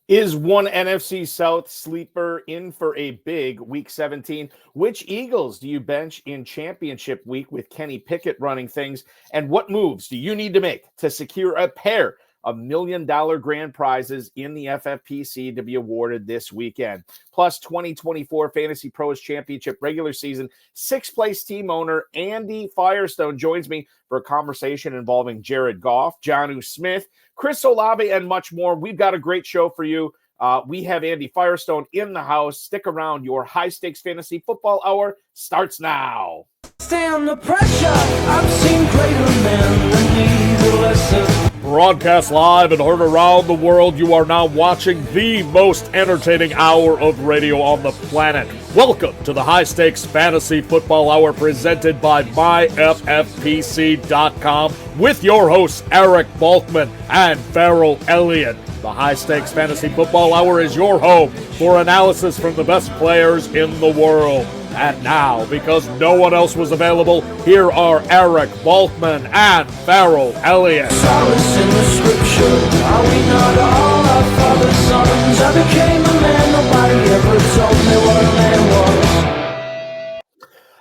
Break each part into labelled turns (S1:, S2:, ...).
S1: Is one NFC South sleeper in for a big Week 17? Which Eagles do you bench in championship week with Kenny Pickett running things? And what moves do you need to make to secure a pair of $1 million grand prizes in the FFPC to be awarded this weekend? Plus, 2024 Fantasy Pros Championship regular season sixth-place team owner Andy Firestone joins me for a conversation involving Jared Goff, Jonnu Smith, Chris Olave, and much more. We've got a great show for you. We have Andy Firestone in the house. Stick around. Your high-stakes fantasy football hour starts now.
S2: Stand the pressure. I've seen greater men than need a lesson.
S3: Broadcast live and heard around the world, you are now watching the most entertaining hour of radio on the planet. Welcome to the High Stakes Fantasy Football Hour presented by myffpc.com with your hosts Eric Balkman and Ferrell Elliott. The High Stakes Fantasy Football Hour is your home for analysis from the best players in the world. And now, because no one else was available, here are Eric Balkman and Ferrell Elliott.
S2: Solace in the scripture. Are we not all our father's sons? I became a man. Nobody ever told me what a man was.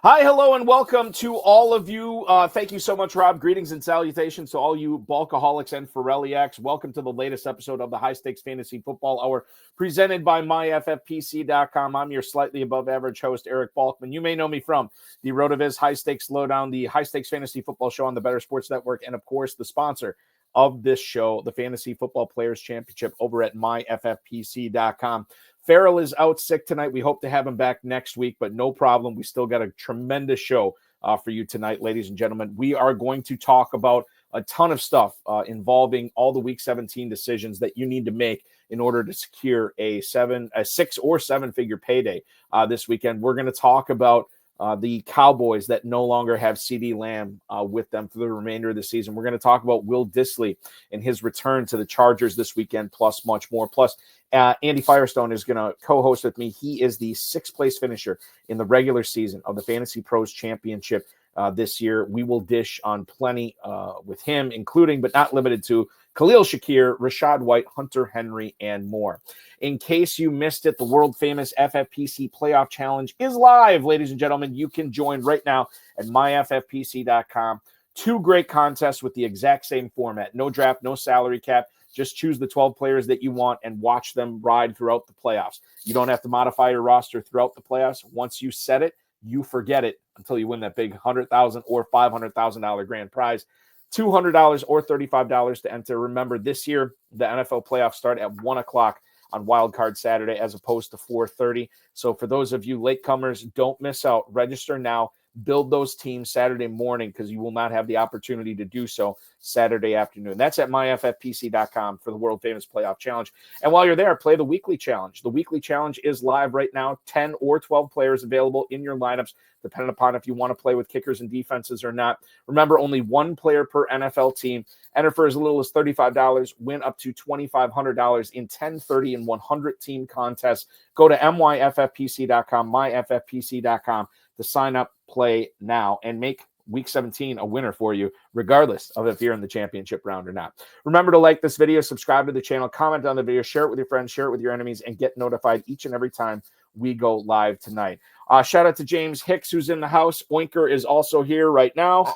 S1: Hi, hello, and welcome to all of you. Thank you so much, Rob. Greetings and salutations to all you Balkaholics and Ferrelliacs. Welcome to the latest episode of the High Stakes Fantasy Football Hour presented by myffpc.com. I'm your slightly above average host, Eric Balkman. You may know me from the RotoViz High Stakes Lowdown, the High Stakes Fantasy Football Show on the Better Sports Network, and of course, the sponsor of this show, the Fantasy Football Players Championship over at myffpc.com. Ferrell is out sick tonight. We hope to have him back next week, but no problem. We still got a tremendous show for you tonight, ladies and gentlemen. We are going to talk about a ton of stuff involving all the Week 17 decisions that you need to make in order to secure a 6 or 7 figure payday this weekend. We're going to talk about the Cowboys that no longer have CeeDee Lamb with them for the remainder of the season. We're going to talk about Will Dissly and his return to the Chargers this weekend, plus much more. Plus, Andy Firestone is going to co-host with me. He is the 6th place finisher in the regular season of the Fantasy Pros Championship this year. We will dish on plenty with him, including but not limited to Khalil Shakir, Rashad White, Hunter Henry, and more. In case you missed it, the world-famous FFPC Playoff Challenge is live, ladies and gentlemen. You can join right now at myffpc.com. 2 great contests with the exact same format. No draft, no salary cap. Just choose the 12 players that you want and watch them ride throughout the playoffs. You don't have to modify your roster throughout the playoffs. Once you set it, you forget it until you win that big $100,000 or $500,000 grand prize. $200 or $35 to enter. Remember, this year, the NFL playoffs start at 1 o'clock on Wild Card Saturday as opposed to 4:30. So for those of you latecomers, don't miss out. Register now. Build those teams Saturday morning because you will not have the opportunity to do so Saturday afternoon. That's at myffpc.com for the world-famous Playoff Challenge. And while you're there, play the Weekly Challenge. The Weekly Challenge is live right now. 10 or 12 players available in your lineups, depending upon if you want to play with kickers and defenses or not. Remember, only 1 player per NFL team. Enter for as little as $35. Win up to $2,500 in 10, 30, and 100 team contests. Go to myffpc.com, myffpc.com to sign up, play now, and make Week 17 a winner for you, regardless of if you're in the championship round or not. Remember to like this video, subscribe to the channel, comment on the video, share it with your friends, share it with your enemies, and get notified each and every time we go live tonight. Shout out to James Hicks, who's in the house. Oinker is also here right now.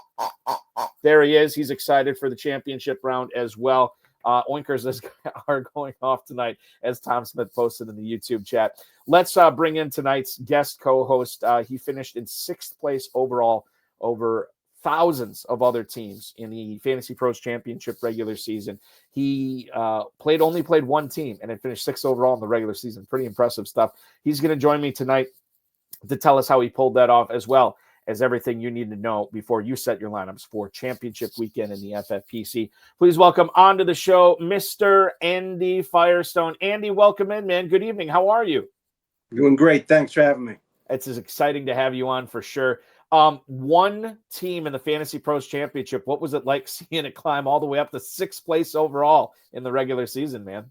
S1: There he is. He's excited for the championship round as well. Oinkers are going off tonight, as Tom Smith posted in the YouTube chat. Let's bring in tonight's guest co-host. He finished in 6th place overall over thousands of other teams in the Fantasy Pros Championship regular season. He only played 1 team and had finished 6th overall in the regular season. Pretty impressive stuff. He's going to join me tonight to tell us how he pulled that off, as well as everything you need to know before you set your lineups for championship weekend in the FFPC. Please welcome onto the show, Mr. Andy Firestone. Andy, welcome in, man. Good evening. How are you?
S4: Doing great. Thanks for having me.
S1: It's as exciting to have you on for sure. 1 team in the Fantasy Pros Championship. What was it like seeing it climb all the way up to 6th place overall in the regular season, man?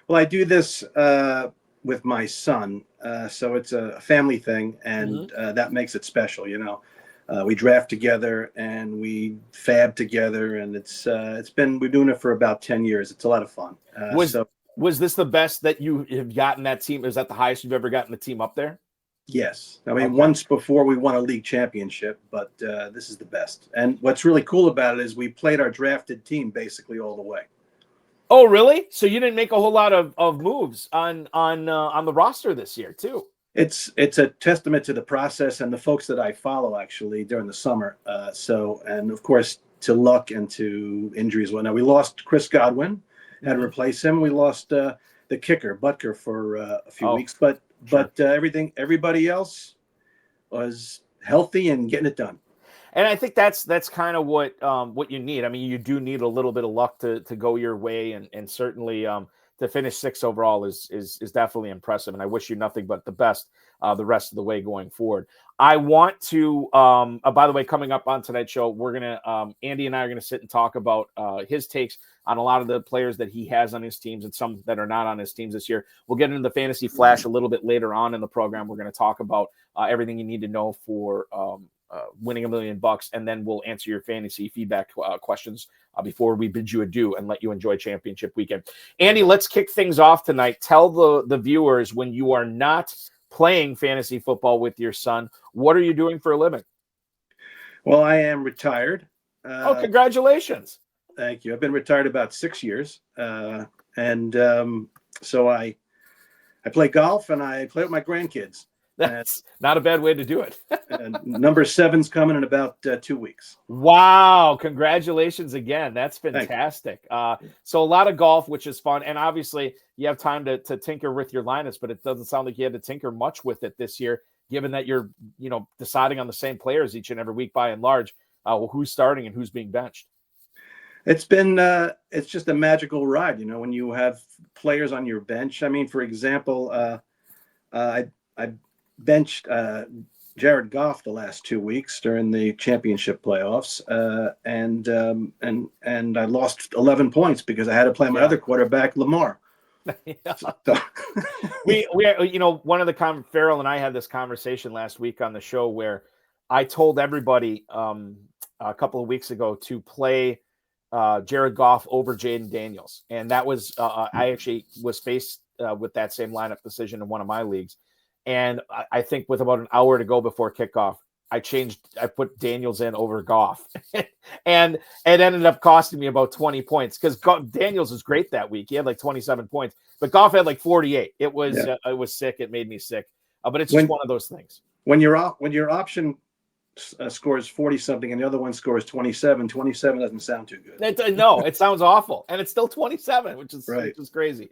S4: Well, I do this with my son, so it's a family thing, and that makes it special. You know, we draft together and we fab together, and we're doing it for about 10 years. It's a lot of fun.
S1: Was this the best that you have gotten that team? Is that the highest you've ever gotten the team up there?
S4: Yes. I mean,
S1: Okay.
S4: once before we won a league championship, but this is the best. And what's really cool about it is we played our drafted team basically all the way.
S1: Oh, really? So you didn't make a whole lot of moves on the roster this year, too.
S4: It's a testament to the process and the folks that I follow actually during the summer. And of course to luck and to injuries. Well, now we lost Chris Godwin, had to replace him. We lost the kicker Butker for a few weeks, but everybody else was healthy and getting it done.
S1: And I think that's kind of what you need. I mean, you do need a little bit of luck to go your way, and certainly to finish 6th overall is definitely impressive. And I wish you nothing but the best the rest of the way going forward. I want to, by the way, coming up on tonight's show, we're gonna Andy and I are gonna sit and talk about his takes on a lot of the players that he has on his teams and some that are not on his teams this year. We'll get into the fantasy flash a little bit later on in the program. We're going to talk about everything you need to know for winning $1 million, and then we'll answer your fantasy feedback questions before we bid you adieu and let you enjoy championship weekend. Andy, let's kick things off tonight. Tell the viewers, when you are not playing fantasy football with your son, what are you doing for a living?
S4: Well, I am retired.
S1: Congratulations.
S4: Thank you. I've been retired about 6 years. So I play golf and I play with my grandkids.
S1: That's not a bad way to do it.
S4: And number 7's coming in about 2 weeks.
S1: Wow. Congratulations again. That's fantastic. So a lot of golf, which is fun. And obviously you have time to tinker with your lineups, but it doesn't sound like you had to tinker much with it this year, given that you're, deciding on the same players each and every week by and large, who's starting and who's being benched.
S4: It's been, it's just a magical ride, when you have players on your bench. I mean, for example, I benched Jared Goff the last 2 weeks during the championship playoffs, and I lost 11 points because I had to play my other quarterback, Lamar.
S1: we one of the Ferrell and I had this conversation last week on the show where I told everybody a couple of weeks ago to play Jared Goff over Jaden Daniels, and that was I actually was faced with that same lineup decision in one of my leagues. And I think with about an hour to go before kickoff, I put Daniels in over Goff. And it ended up costing me about 20 points because Daniels was great that week. He had like 27 points, but Goff had like 48. It was sick. It made me sick. But it's just one of those things.
S4: When your option scores 40 something and the other one scores 27 doesn't sound too good.
S1: No, it sounds awful, and it's still 27, which is crazy.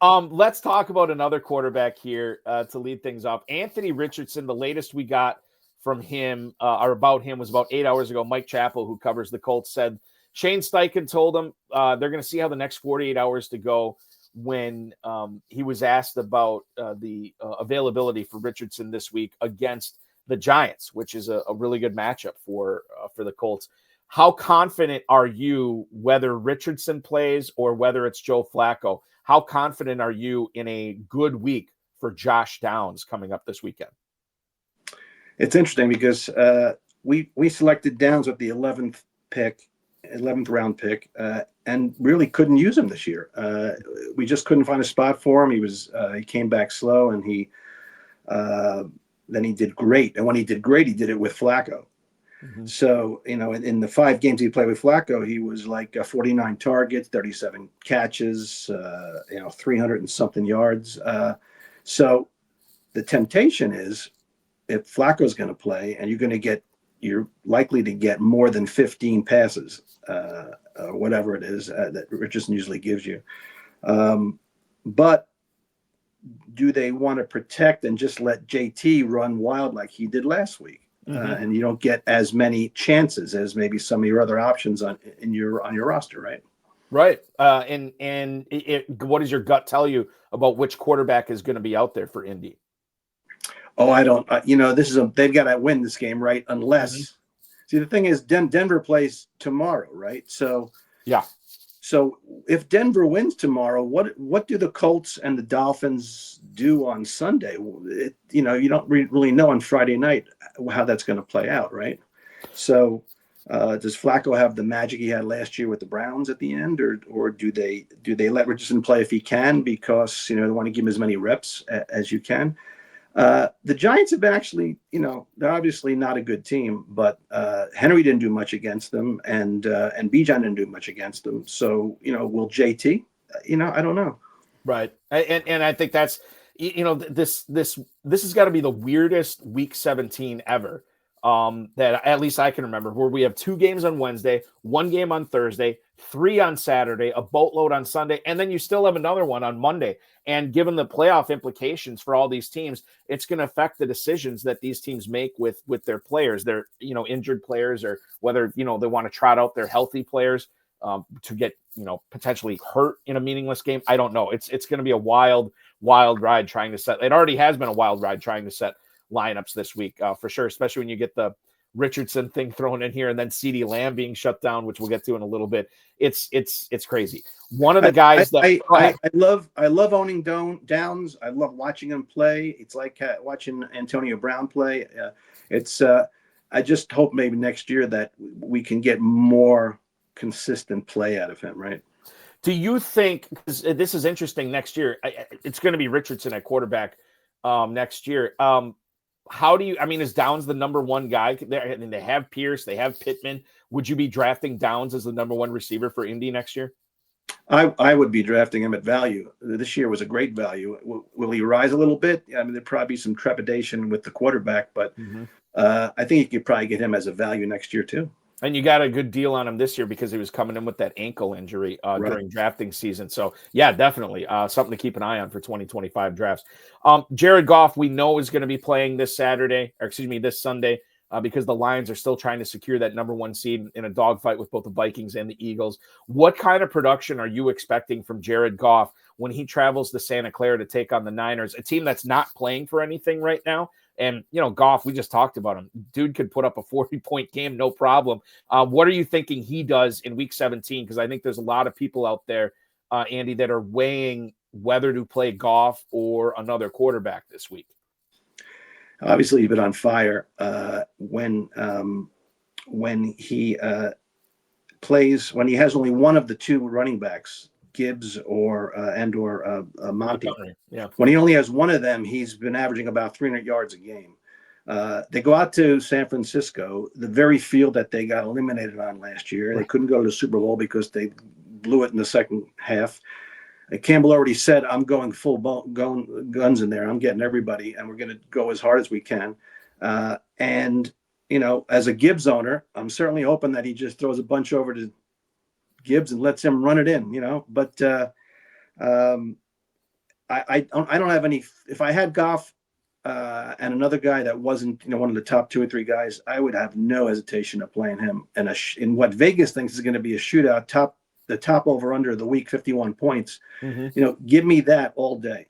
S1: Let's talk about another quarterback here to lead things off. Anthony Richardson. The latest we got from him or about him was about 8 hours ago. Mike Chappell, who covers the Colts, said Shane Steichen told him they're going to see how the next 48 hours to go when he was asked about the availability for Richardson this week against the Giants, which is a really good matchup for the Colts. How confident are you, whether Richardson plays or whether it's Joe Flacco? How confident are you in a good week for Josh Downs coming up this weekend?
S4: It's interesting because we selected Downs with the 11th round pick, and really couldn't use him this year. We just couldn't find a spot for him. He came back slow, and then he did great. And when he did great, he did it with Flacco. Mm-hmm. So, in the 5 games he played with Flacco, he was like 49 targets, 37 catches, 300 and something yards. So the temptation is if Flacco's going to play and you're likely to get more than 15 passes, whatever it is that Richardson usually gives you. But do they want to protect and just let JT run wild like he did last week? Mm-hmm. And you don't get as many chances as maybe some of your other options on your roster, right? Right.
S1: What does your gut tell you about which quarterback is going to be out there for Indy?
S4: Oh, I don't. They've got to win this game, right? Unless, see, the thing is, Denver plays tomorrow, right? So
S1: yeah.
S4: So if Denver wins tomorrow, what do the Colts and the Dolphins do on Sunday? You don't really know on Friday night how that's going to play out, right? So Does Flacco have the magic he had last year with the Browns at the end, or do they let Richardson play if he can because they want to give him as many reps as you can? The Giants have been actually, they're obviously not a good team, but Henry didn't do much against them, and Bijan didn't do much against them. So will JT? I don't know.
S1: Right, and I think that's this has got to be the weirdest Week 17 ever. That at least I can remember, where we have 2 games on Wednesday, 1 game on Thursday, 3 on Saturday, a boatload on Sunday, and then you still have another one on Monday. And given the playoff implications for all these teams, it's going to affect the decisions that these teams make with their players, their injured players, or whether they want to trot out their healthy players to get potentially hurt in a meaningless game. I don't know. It's going to be a wild ride trying to set. It already has been a wild ride trying to set lineups this week for sure, especially when you get the Richardson thing thrown in here and then CeeDee Lamb being shut down, which we'll get to in a little bit. It's crazy. One of the guys
S4: I love owning Downs. I love watching him play. It's like watching Antonio Brown play. I just hope maybe next year that we can get more consistent play out of him, right?
S1: Do you think, because this is interesting next year, it's going to be Richardson at quarterback next year. How do you, is Downs the number one guy? They have Pierce, they have Pittman. Would you be drafting Downs as the number one receiver for Indy next year?
S4: I would be drafting him at value. This year was a great value. Will he rise a little bit? There'd probably be some trepidation with the quarterback, but I think you could probably get him as a value next year too.
S1: And you got a good deal on him this year because he was coming in with that ankle injury during drafting season. So, yeah, definitely something to keep an eye on for 2025 drafts. Jared Goff, we know, is going to be playing this Sunday, because the Lions are still trying to secure that number one seed in a dogfight with both the Vikings and the Eagles. What kind of production are you expecting from Jared Goff when he travels to Santa Clara to take on the Niners, a team that's not playing for anything right now? And, Goff, we just talked about him. Dude could put up a 40-point game, no problem. What are you thinking he does in Week 17? Because I think there's a lot of people out there, Andy, that are weighing whether to play Goff or another quarterback this week.
S4: Obviously, he's been on fire when he plays, when he has only one of the 2 running backs, Gibbs or Monty.
S1: Yeah.
S4: When he only has one of them, he's been averaging about 300 yards a game. They go out to San Francisco, the very field that they got eliminated on last year. They couldn't go to the Super Bowl because they blew it in the second half. Campbell already said, I'm going full guns in there. I'm getting everybody, and we're going to go as hard as we can. And as a Gibbs owner, I'm certainly hoping that he just throws a bunch over to Gibbs and lets him run it in, But I don't have any. If I had Goff and another guy that wasn't, one of the top 2 or 3 guys, I would have no hesitation of playing him in what Vegas thinks is going to be a shootout. The top over under the week, 51 points. Give me that all day.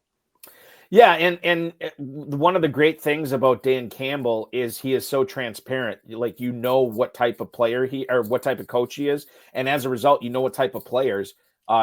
S1: Yeah, and one of the great things about Dan Campbell is he is so transparent. Like, what type of player what type of coach he is, and as a result, what type of players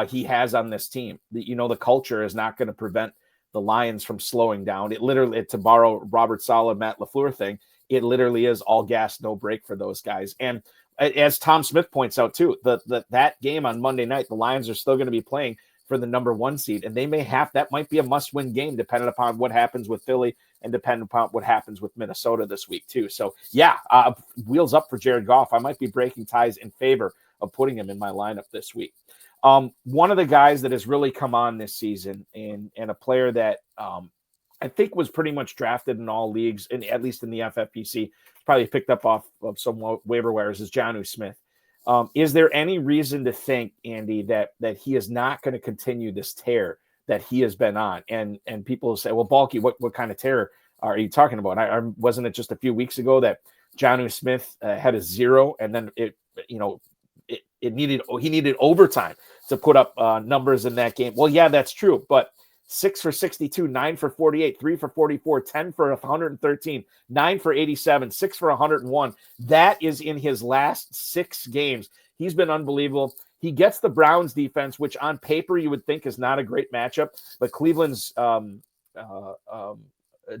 S1: he has on this team. The culture is not going to prevent the Lions from slowing down. It literally, to borrow Robert Saleh, Matt LaFleur thing, it literally is all gas, no break for those guys. And as Tom Smith points out too, that game on Monday night, the Lions are still going to be playing for the number 1 seed, and that might be a must-win game, depending upon what happens with Philly and depending upon what happens with Minnesota this week too. So yeah, wheels up for Jared Goff. I might be breaking ties in favor of putting him in my lineup this week. One of the guys that has really come on this season, and a player that I think was pretty much drafted in all leagues, and at least in the FFPC, probably picked up off of some waiver wires, is Jonnu Smith. Is there any reason to think, Andy, that he is not going to continue this tear that he has been on? And people say, well, Balky, what kind of tear are you talking about? Wasn't it just a few weeks ago that Jonnu Smith had a 0, and then he needed overtime to put up numbers in that game? Well, yeah, that's true, but 6 for 62, 9 for 48, 3 for 44, 10 for 113, 9 for 87, 6 for 101. That is in his last 6 games. He's been unbelievable. He gets the Browns defense, which on paper you would think is not a great matchup, but Cleveland's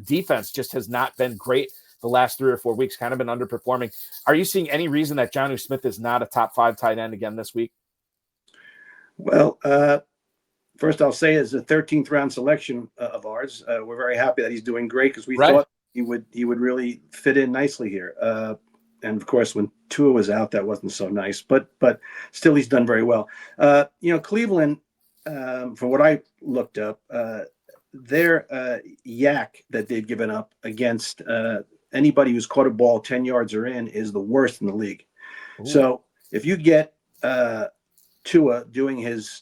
S1: defense just has not been great the last 3 or 4 weeks, kind of been underperforming. Are you seeing any reason that Jonnu Smith is not a top 5 tight end again this week?
S4: Well, first I'll say is a 13th round selection of ours. We're very happy that he's doing great because we thought he would really fit in nicely here. And of course, when Tua was out, that wasn't so nice. But still, he's done very well. Cleveland, from what I looked up, their yak that they've given up against anybody who's caught a ball 10 yards or in is the worst in the league. Ooh. So if you get Tua doing his,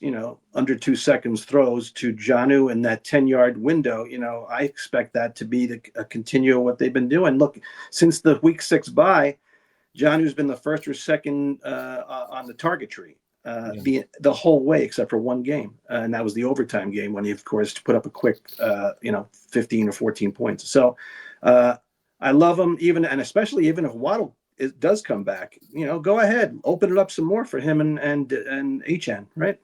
S4: under 2 seconds throws to Jonnu in that 10-yard window, I expect that to be a continue of what they've been doing. Look, since the week 6 bye, Jonnu's been the first or second on the target tree the whole way except for one game, and that was the overtime game when he, of course, put up a quick, 15 or 14 points. So I love him, and especially even if Waddle does come back, go ahead, open it up some more for him and HN, right?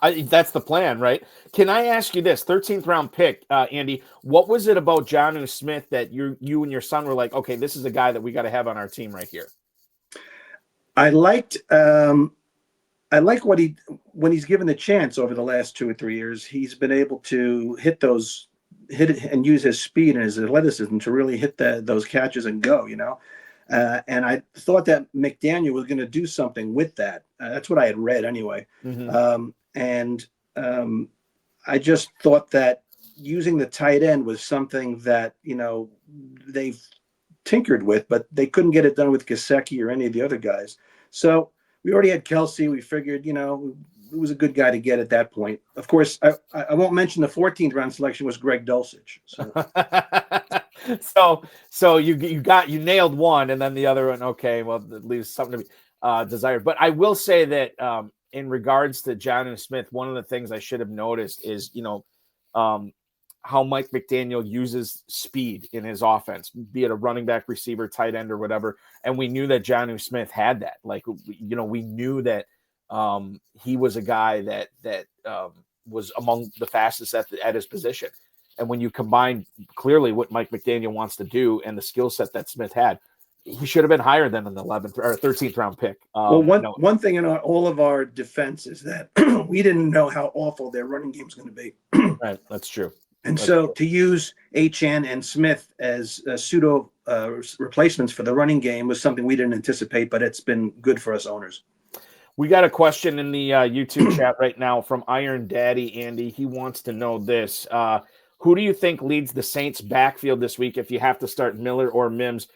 S1: That's the plan, right? Can I ask you this? 13th round pick, Andy, what was it about Jonnu Smith that you and your son were like, okay, this is a guy that we got to have on our team right here?
S4: I like when he's given the chance over the last 2 or 3 years, he's been able to hit it and use his speed and his athleticism to really hit those catches and go, and I thought that McDaniel was going to do something with that. That's what I had read anyway. Mm-hmm. I just thought that using the tight end was something that, they've tinkered with, but they couldn't get it done with Gesicki or any of the other guys. So we already had Kelsey. We figured, it was a good guy to get at that point. Of course, I won't mention the 14th round selection was Greg Dulcich.
S1: So you nailed one, and then the other one. Okay, well, it leaves something to be desired. But I will say that in regards to Jonnu Smith, one of the things I should have noticed is how Mike McDaniel uses speed in his offense, be it a running back, receiver, tight end, or whatever. And we knew that Jonnu Smith had that. Like, we knew that he was a guy that was among the fastest at his position. And when you combine clearly what Mike McDaniel wants to do and the skill set that Smith had, he should have been higher than an 11th or 13th round pick.
S4: One thing in all of our defense is that we didn't know how awful their running game is going to be.
S1: Right, that's true.
S4: And so to use HN and Smith as pseudo replacements for the running game was something we didn't anticipate, but it's been good for us owners.
S1: We got a question in the YouTube chat right now from Iron Daddy Andy. He wants to know this. Who do you think leads the Saints backfield this week if you have to start Miller or Mims?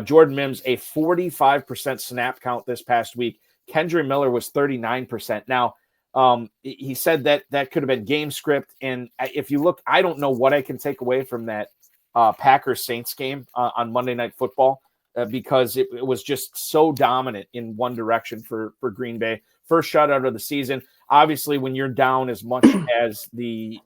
S1: Jordan Mims, a 45% snap count this past week. Kendre Miller was 39%. Now, he said that could have been game script. And if you look, I don't know what I can take away from that Packers-Saints game on Monday Night Football because it was just so dominant in one direction for Green Bay. First shutout of the season. Obviously, when you're down as much as the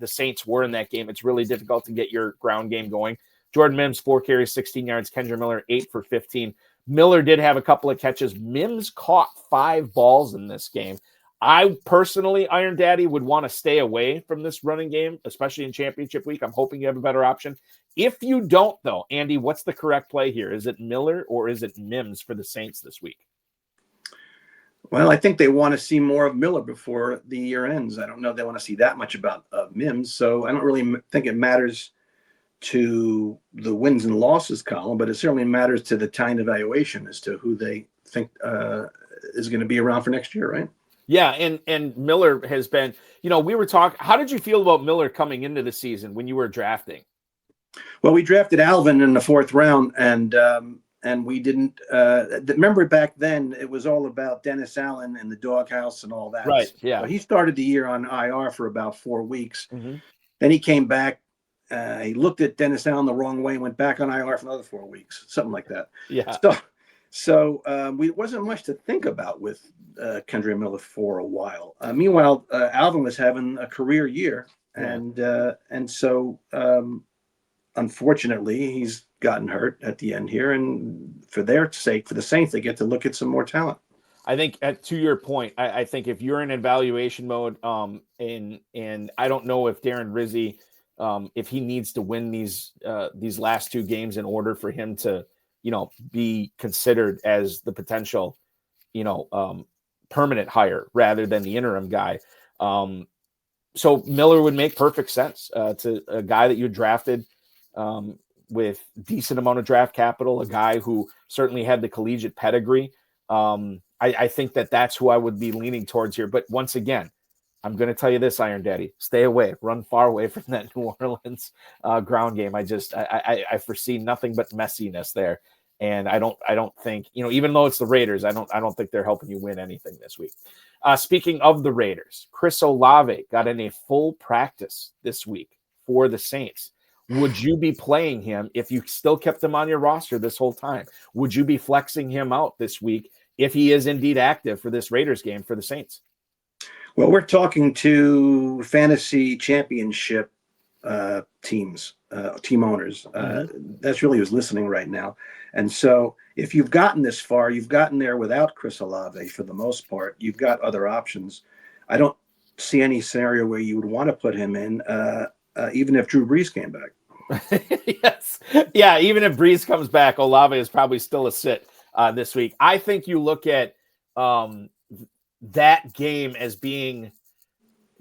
S1: Saints were in that game, it's really difficult to get your ground game going. Jordan Mims, 4 carries, 16 yards. Kendre Miller, 8 for 15. Miller did have a couple of catches. Mims caught 5 balls in this game. I personally, Iron Daddy, would want to stay away from this running game, especially in championship week. I'm hoping you have a better option. If you don't, though, Andy, what's the correct play here? Is it Miller or is it Mims for the Saints this week?
S4: Well, I think they want to see more of Miller before the year ends. I don't know if they want to see that much about Mims, so I don't really think it matters to the wins and losses column, but it certainly matters to the time evaluation as to who they think is going to be around for next year, right?
S1: Yeah, and Miller has been, we were talking, how did you feel about Miller coming into the season when you were drafting?
S4: Well, we drafted Alvin in the 4th round, and we didn't remember back then it was all about Dennis Allen and the doghouse and all that.
S1: Right, yeah.
S4: So he started the year on IR for about 4 weeks. Mm-hmm. Then he came back. He looked at Dennis Allen the wrong way and went back on IR for another 4 weeks, something like that.
S1: Yeah.
S4: So we wasn't much to think about with Kendre Miller for a while. Meanwhile, Alvin was having a career year, and so unfortunately he's gotten hurt at the end here. And for their sake, for the Saints, they get to look at some more talent.
S1: I think to your point, I think if you're in evaluation mode, and I don't know if Darren Rizzi if he needs to win these last two games in order for him to, be considered as the potential, permanent hire rather than the interim guy. So Miller would make perfect sense to a guy that you drafted with decent amount of draft capital, a guy who certainly had the collegiate pedigree. I think that's who I would be leaning towards here. But once again, I'm going to tell you this, Iron Daddy, stay away, run far away from that New Orleans ground game. I foresee nothing but messiness there. And I don't think, even though it's the Raiders, I don't think they're helping you win anything this week. Speaking of the Raiders, Chris Olave got in a full practice this week for the Saints. Would you be playing him if you still kept him on your roster this whole time? Would you be flexing him out this week if he is indeed active for this Raiders game for the Saints?
S4: Well, we're talking to Fantasy Championship teams, team owners. That's really who's listening right now. And so if you've gotten this far, you've gotten there without Chris Olave for the most part. You've got other options. I don't see any scenario where you would want to put him in, even if Drew Brees came back.
S1: Yes. Yeah, even if Brees comes back, Olave is probably still a sit this week. I think you look at that game as being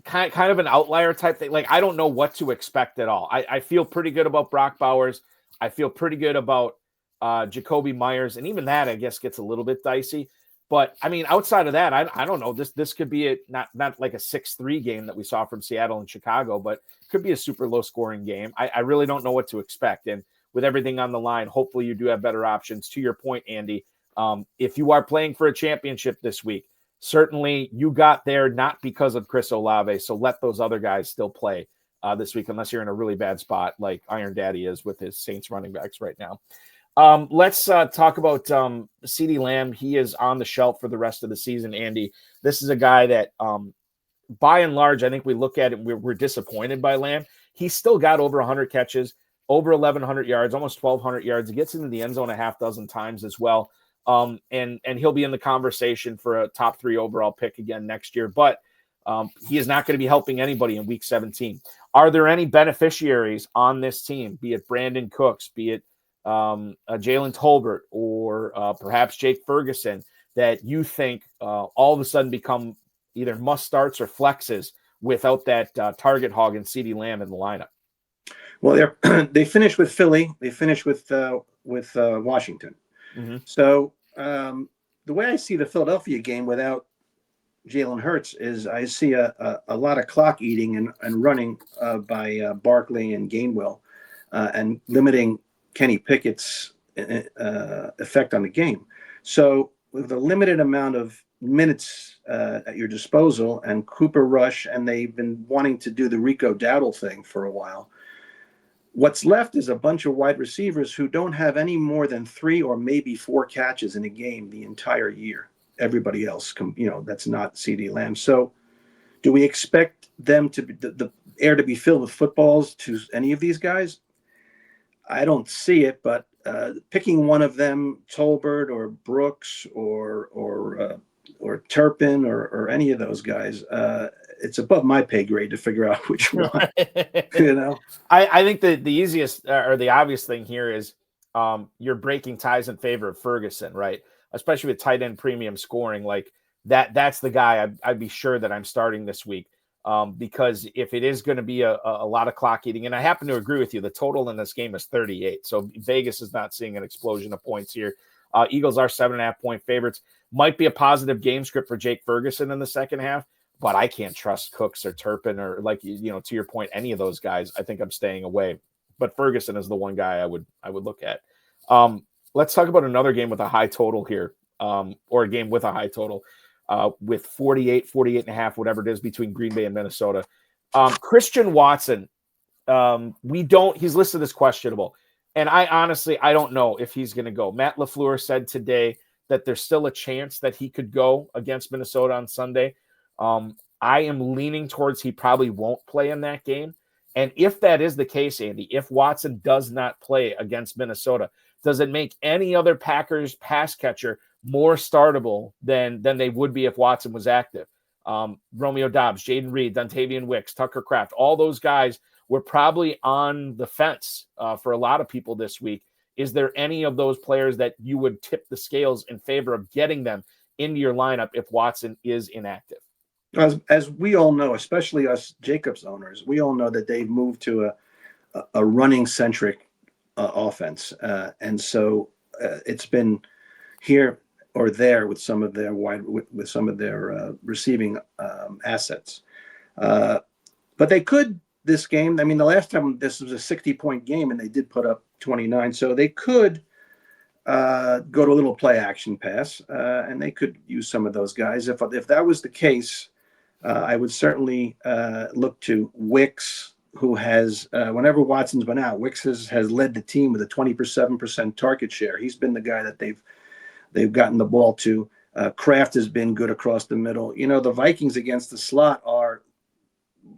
S1: kind of an outlier type thing. Like, I don't know what to expect at all. I feel pretty good about Brock Bowers. I feel pretty good about Jacoby Myers. And even that, I guess, gets a little bit dicey. But, I mean, outside of that, I don't know. This could be not like a 6-3 game that we saw from Seattle and Chicago, but it could be a super low-scoring game. I really don't know what to expect. And with everything on the line, hopefully you do have better options. To your point, Andy, if you are playing for a championship this week, certainly you got there not because of Chris Olave, so let those other guys still play this week unless you're in a really bad spot like Iron Daddy is with his Saints running backs right now. Let's talk about CeeDee Lamb. He is on the shelf for the rest of the season, Andy. This is a guy that, by and large, I think we look at it, we're disappointed by Lamb. He's still got over 100 catches, over 1,100 yards, almost 1,200 yards. He gets into the end zone a half dozen times as well. And he'll be in the conversation for a top 3 overall pick again next year. But he is not going to be helping anybody in Week 17. Are there any beneficiaries on this team, be it Brandon Cooks, be it Jalen Tolbert, or perhaps Jake Ferguson, that you think all of a sudden become either must starts or flexes without that target hog and CeeDee Lamb in the lineup?
S4: Well, they finished with Philly. They finished with Washington. Mm-hmm. So the way I see the Philadelphia game without Jalen Hurts is I see a lot of clock eating and running by Barkley and Gainwell and limiting Kenny Pickett's effect on the game. So with a limited amount of minutes at your disposal and Cooper Rush, and they've been wanting to do the Rico Dowdle thing for a while, what's left is a bunch of wide receivers who don't have any more than 3 or maybe 4 catches in a game the entire year. Everybody else, that's not CeeDee Lamb. So do we expect them to be the air to be filled with footballs to any of these guys? I don't see it, but picking one of them, Tolbert or Brooks or Turpin or any of those guys, it's above my pay grade to figure out which one.
S1: I think the easiest or the obvious thing here is you're breaking ties in favor of Ferguson, right? Especially with tight end premium scoring like that. That's the guy I'd be sure that I'm starting this week. Because if it is going to be a lot of clock eating, and I happen to agree with you, the total in this game is 38. So Vegas is not seeing an explosion of points here. Eagles are 7.5-point favorites. Might be a positive game script for Jake Ferguson in the second half, but I can't trust Cooks or Turpin or to your point, any of those guys. I think I'm staying away. But Ferguson is the one guy I would look at. Let's talk about another game with a high total here, or a game with a high total. With 48.5, whatever it is, between Green Bay and Minnesota. Christian Watson, he's listed as questionable. And I honestly don't know if he's going to go. Matt LaFleur said today that there's still a chance that he could go against Minnesota on Sunday. I am leaning towards he probably won't play in that game. And if that is the case, Andy, if Watson does not play against Minnesota, does it make any other Packers pass catcher more startable than they would be if Watson was active? Romeo Doubs, Jaden Reed, Dontavian Wicks, Tucker Kraft, all those guys were probably on the fence for a lot of people this week. Is there any of those players that you would tip the scales in favor of getting them into your lineup if Watson is inactive?
S4: As we all know, especially us Jacobs owners, we all know that they've moved to a running centric offense, and so it's been here or there with some of their receiving assets. But they could this game. I mean, the last time this was a 60-point game, and they did put up 29, so they could go to a little play action pass, and they could use some of those guys. If that was the case, I would certainly look to Wicks, who has, whenever Watson's been out, Wicks has led the team with a 27% target share. He's been the guy that they've gotten the ball to. Kraft has been good across the middle. You know, the Vikings against the slot are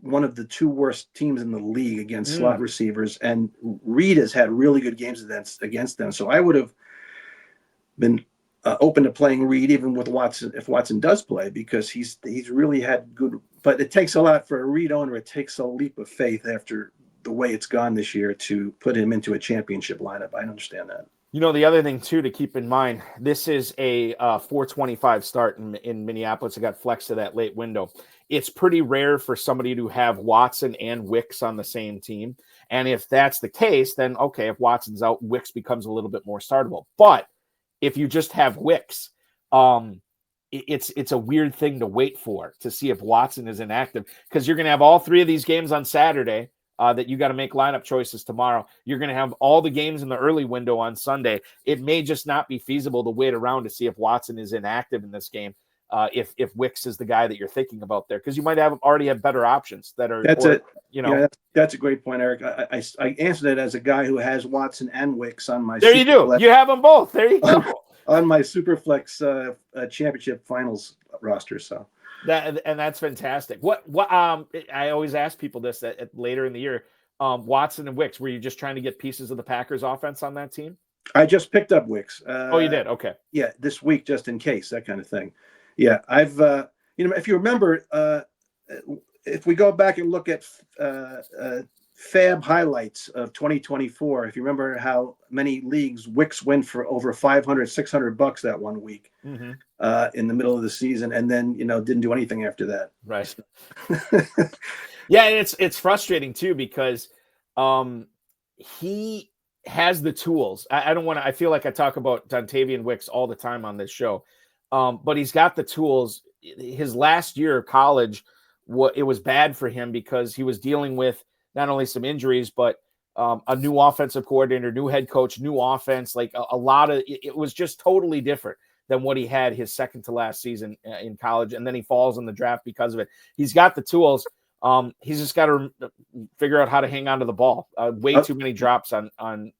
S4: one of the two worst teams in the league against slot receivers, and Reed has had really good games against them. So I would have been open to playing Reed even with Watson if Watson does play, because he's really had good. But it takes a lot for a Reed owner. It takes a leap of faith after the way it's gone this year to put him into a championship lineup. I understand that.
S1: You know, the other thing, too, to keep in mind, this is a 4:25 start in Minneapolis. It got flexed to that late window. It's pretty rare for somebody to have Watson and Wicks on the same team. And if that's the case, then, okay, if Watson's out, Wicks becomes a little bit more startable. But if you just have Wicks, it's a weird thing to wait for to see if Watson is inactive, because you're going to have all three of these games on Saturday. That you got to make lineup choices tomorrow. You're going to have all the games in the early window on Sunday. It may just not be feasible to wait around to see if Watson is inactive in this game. If Wicks is the guy that you're thinking about there, because you might already have better options that are.
S4: That's a great point, Eric. I answered it as a guy who has Watson and Wicks on my.
S1: There you do. You have them both. There you go.
S4: On my Superflex championship finals roster. So.
S1: That's fantastic. What I always ask people this at later in the year. Watson and Wicks, were you just trying to get pieces of the Packers offense on that team?
S4: I just picked up Wicks.
S1: Oh, you did? Okay.
S4: Yeah, this week just in case, that kind of thing. Yeah, I've if you remember, if we go back and look at Fab highlights of 2024, if you remember how many leagues Wicks went for over $500-$600 that one week. Mm-hmm. In the middle of the season, and then didn't do anything after that.
S1: Right. Yeah, and it's frustrating too, because he has the tools. I don't want to. I feel like I talk about Dontavian Wicks all the time on this show, but he's got the tools. His last year of college, it was bad for him because he was dealing with not only some injuries, but a new offensive coordinator, new head coach, new offense. Like a lot of it was just totally different than what he had his second to last season in college. And then he falls in the draft because of it. He's got the tools. He's just got to figure out how to hang on to the ball. Way too many drops on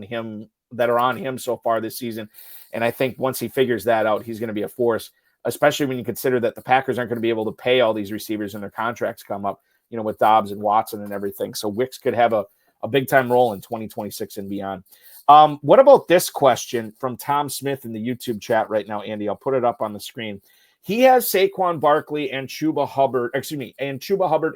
S1: him that are on him so far this season. And I think once he figures that out, he's going to be a force, especially when you consider that the Packers aren't going to be able to pay all these receivers and their contracts come up, with Dobbs and Watson and everything. So Wicks could have a big time role in 2026 and beyond. What about this question from Tom Smith in the YouTube chat right now, Andy? I'll put it up on the screen. He has Saquon Barkley and Chuba Hubbard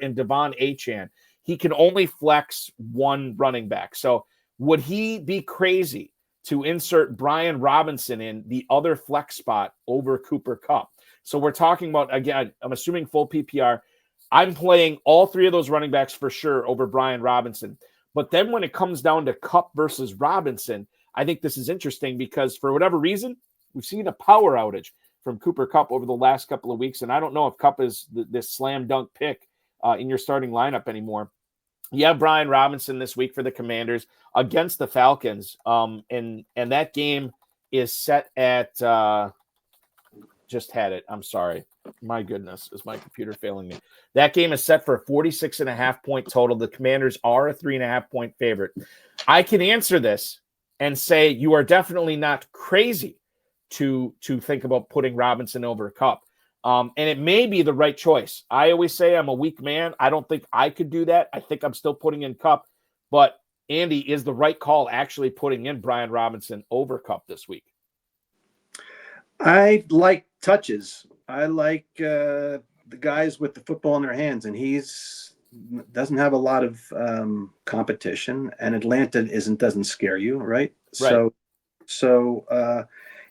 S1: and Devon Achane. He can only flex one running back. So would he be crazy to insert Brian Robinson in the other flex spot over Cooper Kupp? So we're talking about, again, I'm assuming full PPR. I'm playing all three of those running backs for sure over Brian Robinson. But then when it comes down to Kupp versus Robinson, I think this is interesting because for whatever reason, we've seen a power outage from Cooper Kupp over the last couple of weeks. And I don't know if Kupp is this slam dunk pick in your starting lineup anymore. You have Brian Robinson this week for the Commanders against the Falcons. And that game is set at just had it. I'm sorry. My goodness, is my computer failing me? That game is set for a 46.5 point total. The Commanders are a 3.5 point favorite. I can answer this and say you are definitely not crazy to think about putting Robinson over Kupp. And it may be the right choice. I always say I'm a weak man. I don't think I could do that. I think I'm still putting in Kupp. But Andy, is the right call actually putting in Brian Robinson over Kupp this week?
S4: I like touches. I like the guys with the football in their hands, and he's doesn't have a lot of competition, and Atlanta doesn't scare you, right?
S1: Right.
S4: So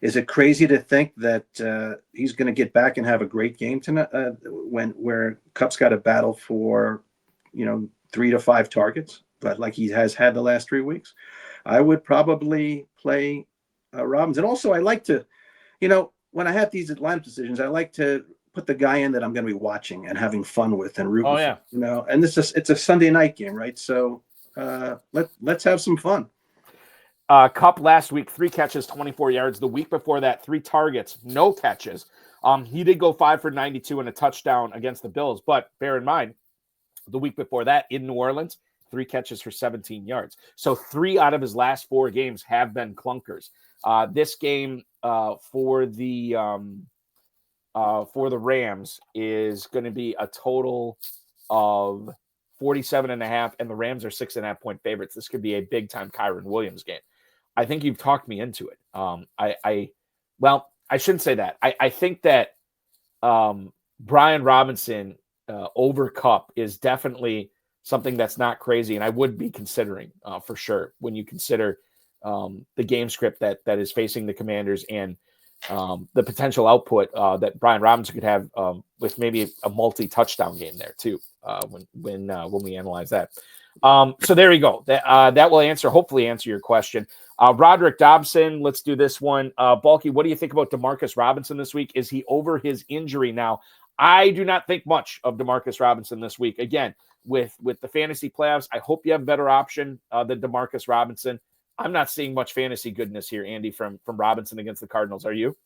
S4: is it crazy to think that he's going to get back and have a great game tonight where Cup's got a battle for 3 to 5 targets, but like he has had the last 3 weeks? I would probably play Robbins. And also I like to, when I have these lineup decisions, I like to put the guy in that I'm going to be watching and having fun with and rooting for, and it's a Sunday night game, right? So let's have some fun.
S1: Cup last week, 3 catches, 24 yards. The week before that, 3 targets, no catches. He did go 5 for 92 and a touchdown against the Bills. But bear in mind, the week before that in New Orleans, 3 catches for 17 yards. So 3 out of his last 4 games have been clunkers. This game for the Rams is going to be a total of 47.5, and the Rams are 6.5 point favorites. This could be a big time Kyron Williams game. I think you've talked me into it. I shouldn't say that. I think that Brian Robinson over Cup is definitely something that's not crazy, and I would be considering for sure when you consider the game script that is facing the Commanders and the potential output that Brian Robinson could have with maybe a multi-touchdown game there too when we analyze that. So there you go. That will hopefully answer your question. Roderick Dobson, let's do this one. Balky, what do you think about Demarcus Robinson this week? Is he over his injury now? I do not think much of Demarcus Robinson this week. Again, with the fantasy playoffs, I hope you have a better option than Demarcus Robinson. I'm not seeing much fantasy goodness here, Andy, from Robinson against the Cardinals. Are you?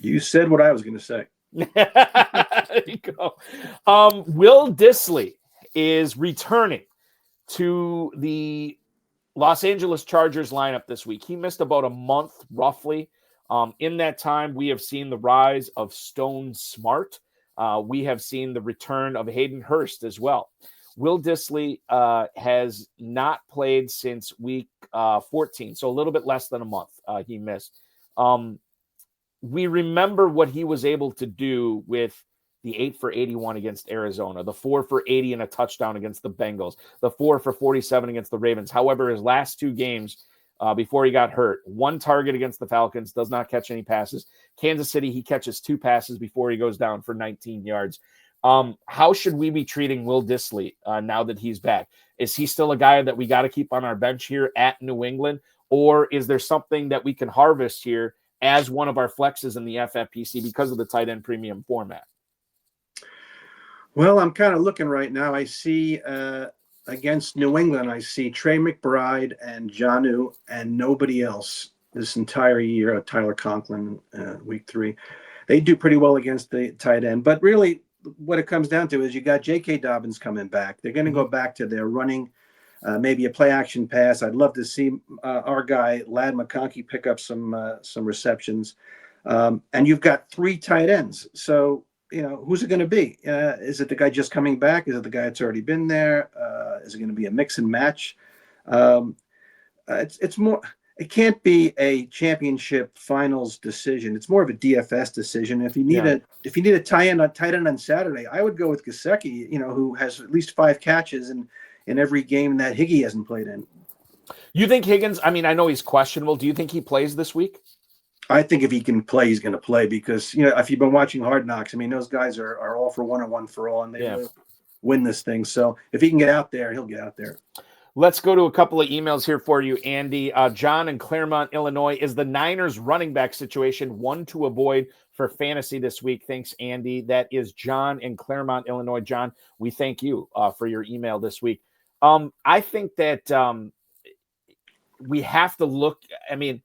S4: You said what I was going to say.
S1: There you go. Will Dissly is returning to the Los Angeles Chargers lineup this week. He missed about a month, roughly. In that time, we have seen the rise of Stone Smart. We have seen the return of Hayden Hurst as well. Will Dissly has not played since week 14, so a little bit less than a month he missed. We remember what he was able to do with the 8 for 81 against Arizona, the 4 for 80 and a touchdown against the Bengals, the 4 for 47 against the Ravens. However, his last 2 games before he got hurt, 1 target against the Falcons, does not catch any passes. Kansas City, he catches 2 passes before he goes down for 19 yards. How should we be treating Will Dissly now that he's back? Is he still a guy that we got to keep on our bench here at New England? Or is there something that we can harvest here as one of our flexes in the FFPC because of the tight end premium format?
S4: Well, I'm kind of looking right now. I see against New England, I see Trey McBride and Jonnu and nobody else this entire year. Tyler Conklin, week 3. They do pretty well against the tight end. But really, what it comes down to is you got J.K. Dobbins coming back. They're going to go back to their running, maybe a play-action pass. I'd love to see our guy, Ladd McConkey, pick up some receptions. And you've got 3 tight ends. So, who's it going to be? Is it the guy just coming back? Is it the guy that's already been there? Is it going to be a mix and match? It's more. It can't be a championship finals decision. It's more of a DFS decision. If you need a tight end on Saturday, I would go with Gesicki, who has at least 5 catches in every game that Higgy hasn't played in.
S1: You think Higgins? I mean, I know he's questionable. Do you think he plays this week?
S4: I think if he can play, he's going to play because, if you've been watching Hard Knocks, I mean, those guys are all for one and one for all, and they win this thing. So if he can get out there, he'll get out there.
S1: Let's go to a couple of emails here for you, Andy. John in Claremont, Illinois. Is the Niners running back situation one to avoid for fantasy this week? Thanks, Andy. That is John in Claremont, Illinois. John, we thank you for your email this week. I think that we have to look. I mean,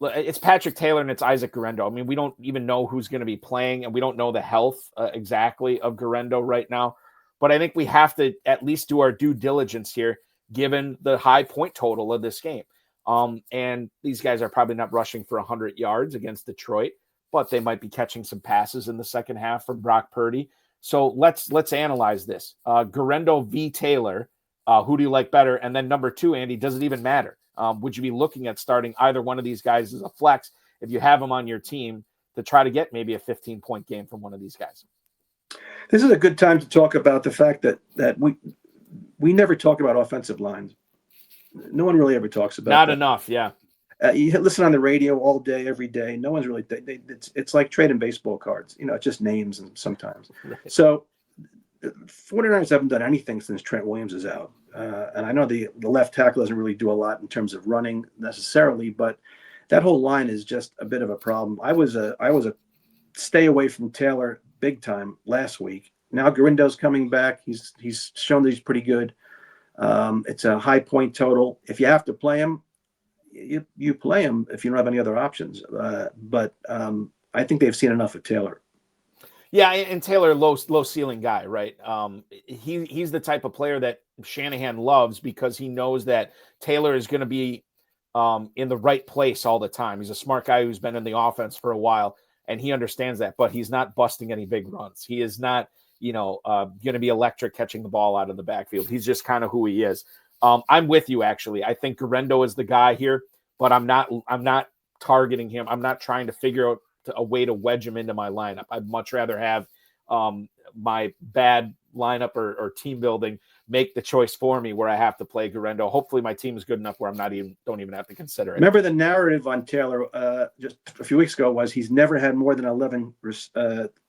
S1: it's Patrick Taylor and it's Isaac Guerendo. I mean, we don't even know who's going to be playing, and we don't know the health exactly of Guerendo right now. But I think we have to at least do our due diligence here, given the high point total of this game. And these guys are probably not rushing for 100 yards against Detroit, but they might be catching some passes in the second half from Brock Purdy. So let's analyze this. Guerendo v. Taylor, who do you like better? And then number 2, Andy, does it even matter? Would you be looking at starting either one of these guys as a flex if you have them on your team to try to get maybe a 15-point game from one of these guys?
S4: This is a good time to talk about the fact that we never talk about offensive lines. No one really ever talks about
S1: Not
S4: that.
S1: enough, yeah.
S4: You listen on the radio all day, every day. No one's really. It's like trading baseball cards. It's just names and sometimes.
S1: Right.
S4: So 49ers haven't done anything since Trent Williams is out. And I know the left tackle doesn't really do a lot in terms of running necessarily, but that whole line is just a bit of a problem. I was a stay away from Taylor big time last week. Now Garindo's coming back. He's shown that he's pretty good. It's a high point total. If you have to play him, you play him if you don't have any other options. But I think they've seen enough of Taylor.
S1: Yeah, and Taylor, low ceiling guy, right? He's the type of player that Shanahan loves because he knows that Taylor is going to be in the right place all the time. He's a smart guy who's been in the offense for a while, and he understands that. But he's not busting any big runs. He is not, going to be electric catching the ball out of the backfield. He's just kind of who he is. I'm with you, actually. I think Garindo is the guy here, but I'm not targeting him. I'm not trying to figure out a way to wedge him into my lineup. I'd much rather have my bad lineup or team building make the choice for me where I have to play Garindo. Hopefully my team is good enough where don't even have to consider it.
S4: Remember the narrative on Taylor just a few weeks ago was he's never had more than 11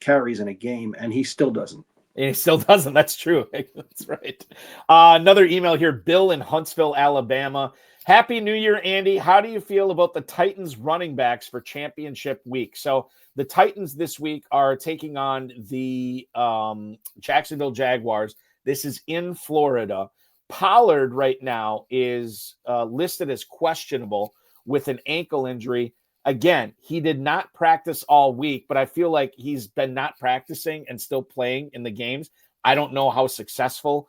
S4: carries in a game, and he still doesn't.
S1: And he still doesn't. That's true. That's right. Another email here. Bill in Huntsville, Alabama. Happy New Year, Andy. How do you feel about the Titans running backs for championship week? So the Titans this week are taking on the Jacksonville Jaguars. This is in Florida. Pollard right now is listed as questionable with an ankle injury. Again, he did not practice all week, but I feel like he's been not practicing and still playing in the games. I don't know how successful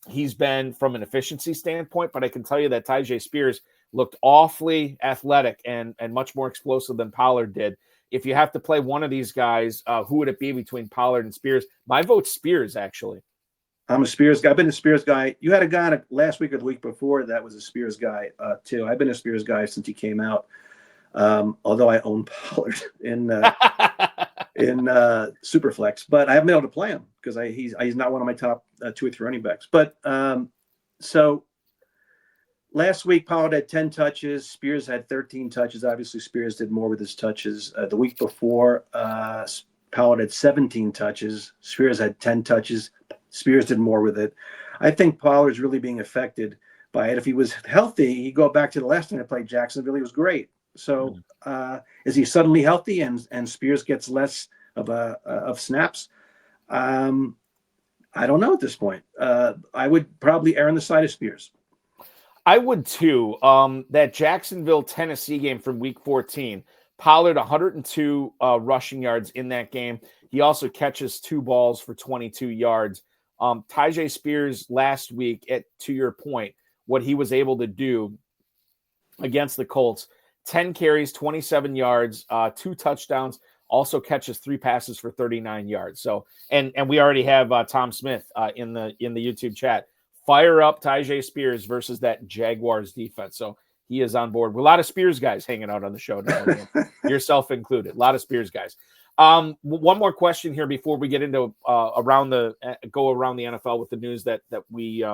S1: he's been from an efficiency standpoint, but I can tell you that Tyjae Spears looked awfully athletic and much more explosive than Pollard did. If you have to play one of these guys, who would it be between Pollard and Spears? My vote's Spears, actually.
S4: I'm a Spears guy. I've been a Spears guy. You had a guy last week or the week before that was a Spears guy too. I've been a Spears guy since he came out. Although I own Pollard in Superflex, but I haven't been able to play him because he's not one of my top 2 or 3 running backs. But so last week Pollard had 10 touches, Spears had 13 touches. Obviously, Spears did more with his touches. The week before, Pollard had 17 touches, Spears had 10 touches. Spears did more with it. I think Pollard's really being affected by it. If he was healthy, he'd go back to the last time I played Jacksonville. He was great. So is he suddenly healthy and Spears gets less of snaps? I don't know at this point. I would probably err on the side of Spears.
S1: I would too. That Jacksonville, Tennessee game from week 14, Pollard 102 rushing yards in that game. He also catches 2 balls for 22 yards. Tyjae Spears last week, to your point, what he was able to do against the Colts, 10 carries, 27 yards, 2 touchdowns, also catches 3 passes for 39 yards. So, and we already have Tom Smith in the YouTube chat. Fire up Tyjae Spears versus that Jaguars defense. So he is on board. A lot of Spears guys hanging out on the show now, yourself included. A lot of Spears guys. One more question here before we get into go around the NFL with the news that we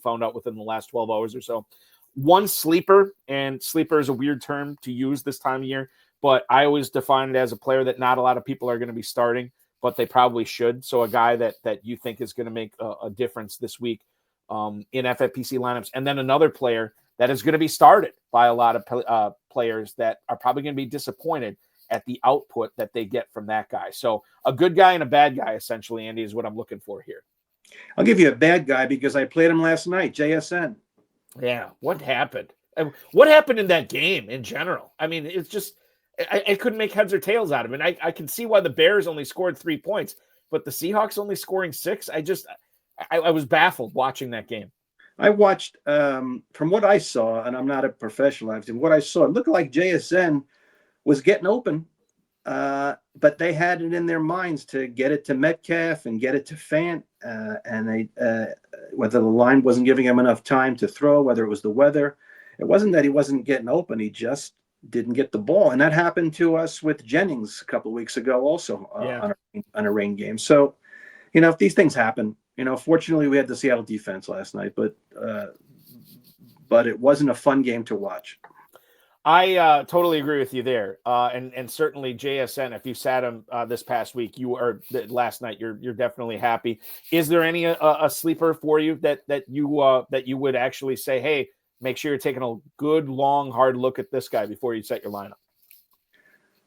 S1: found out within the last 12 hours or so. One sleeper, and sleeper is a weird term to use this time of year, but I always define it as a player that not a lot of people are going to be starting, but they probably should. So a guy that you think is going to make a difference this week in FFPC lineups, and then another player that is going to be started by a lot of players that are probably going to be disappointed at the output that they get from that guy. So a good guy and a bad guy, essentially, Andy, is what I'm looking for here.
S4: I'll give you a bad guy because I played him last night, JSN.
S1: Yeah, what happened? What happened in that game in general? I mean, it's just I couldn't make heads or tails out of it. I can see why the Bears only scored 3 points, but the Seahawks only scoring 6. I was baffled watching that game.
S4: I watched from what I saw, and I'm not a professional. From what I saw, it looked like JSN was getting open, but they had it in their minds to get it to Metcalf and get it to Fant, and they whether the line wasn't giving him enough time to throw, whether it was the weather. It wasn't that he wasn't getting open. He just didn't get the ball. And that happened to us with Jennings a couple of weeks ago also on a rain game. So, if these things happen, fortunately we had the Seattle defense last night, but it wasn't a fun game to watch.
S1: I totally agree with you there, and certainly JSN. If you sat him this past week, last night, you're definitely happy. Is there any a sleeper for you that you would actually say, hey, make sure you're taking a good, long, hard look at this guy before you set your lineup?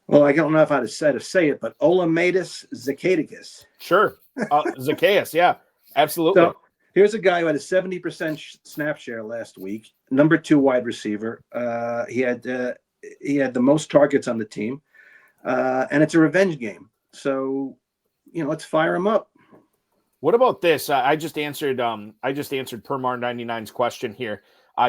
S4: Well, I don't know how to say it, but Olamaitis Zacchaeus.
S1: Sure, Zacchaeus, yeah, absolutely.
S4: So here's a guy who had a 70% snap share last week, number 2 wide receiver. He had the most targets on the team, and it's a revenge game. So, let's fire him up.
S1: What about this? I just answered Permar 99's question here.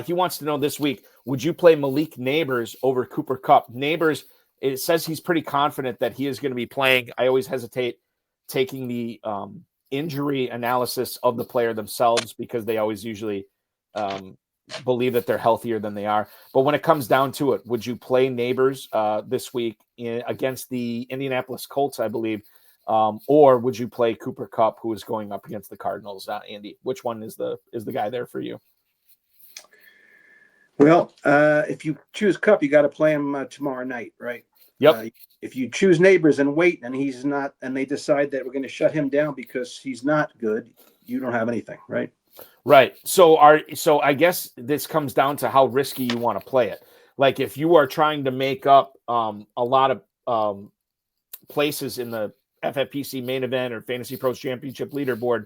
S1: He wants to know this week, would you play Malik Neighbors over Cooper Kupp? Neighbors, it says he's pretty confident that he is going to be playing. I always hesitate taking the injury analysis of the player themselves because they always usually believe that they're healthier than they are. But when it comes down to it, would you play Neighbors this week against the Indianapolis Colts, I believe, or would you play Cooper Kupp, who is going up against the Cardinals? Andy, which one is the guy there for you?
S4: Well, if you choose Kupp, you got to play him tomorrow night, right?
S1: Yep.
S4: If you choose Neighbors and wait, and he's not, and they decide that we're going to shut him down because he's not good, you don't have anything, right?
S1: Right. So I guess this comes down to how risky you want to play it. Like if you are trying to make up a lot of places in the FFPC Main Event or FantasyPros Championship leaderboard,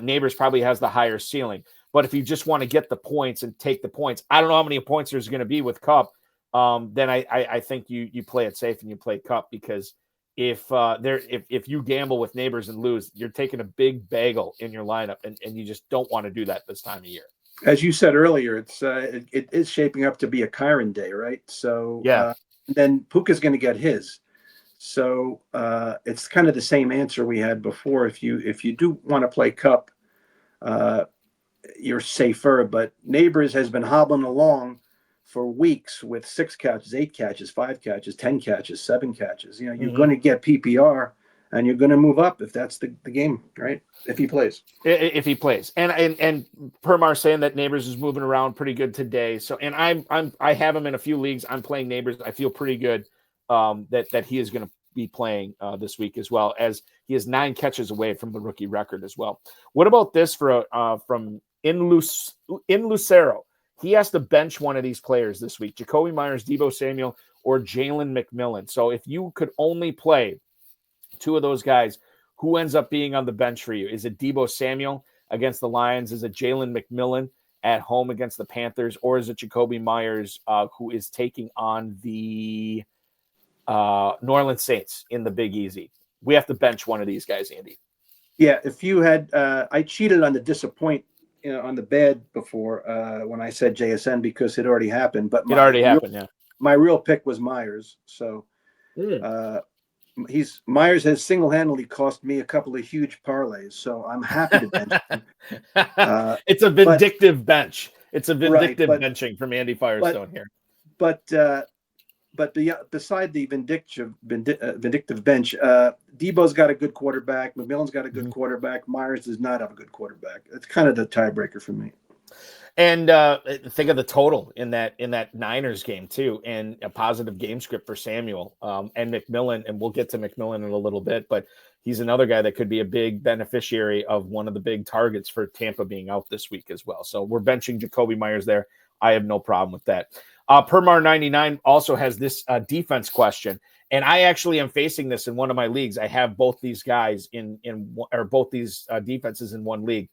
S1: Neighbors probably has the higher ceiling. But if you just want to get the points and take the points, I don't know how many points there's going to be with Kupp. Then I think you play it safe and you play Kupp, because if you gamble with Neighbors and lose, you're taking a big bagel in your lineup, and you just don't want to do that this time of year.
S4: As you said earlier, it is shaping up to be a Kyron day, right? So
S1: yeah,
S4: then Puka's going to get his. So it's kind of the same answer we had before. If you do want to play Kupp, you're safer. But Neighbors has been hobbling along for weeks with 6 catches, 8 catches, 5 catches, 10 catches, 7 catches. You're going to get PPR, and you're going to move up if that's the game, right? If he plays.
S1: If he plays. And Permar saying that Neighbors is moving around pretty good today. So, and I have him in a few leagues. I'm playing Neighbors. I feel pretty good that he is going to be playing this week, as well as he has 9 catches away from the rookie record as well. What about this from Lucero? He has to bench one of these players this week: Jacoby Myers, Deebo Samuel, or Jalen McMillan. So if you could only play 2 of those guys, who ends up being on the bench for you? Is it Deebo Samuel against the Lions? Is it Jalen McMillan at home against the Panthers? Or is it Jacoby Myers, who is taking on the New Orleans Saints in the Big Easy? We have to bench one of these guys, Andy.
S4: Yeah, if you had I cheated on the on the bad before when I said JSN because it already happened. But my real pick was Myers. So Myers has single-handedly cost me a couple of huge parlays. So I'm happy to bench him.
S1: It's a vindictive bench. It's a vindictive benching from Andy Firestone here.
S4: But beside the vindictive bench, Deebo's got a good quarterback. McMillan's got a good quarterback. Myers does not have a good quarterback. It's kind of the tiebreaker for me.
S1: And think of the total in that Niners game too, and a positive game script for Samuel and McMillan. And we'll get to McMillan in a little bit, but he's another guy that could be a big beneficiary of one of the big targets for Tampa being out this week as well. So we're benching Jacoby Myers there. I have no problem with that. Permar 99 also has this defense question, and I actually am facing this in one of my leagues. I have both these guys both these defenses in one league.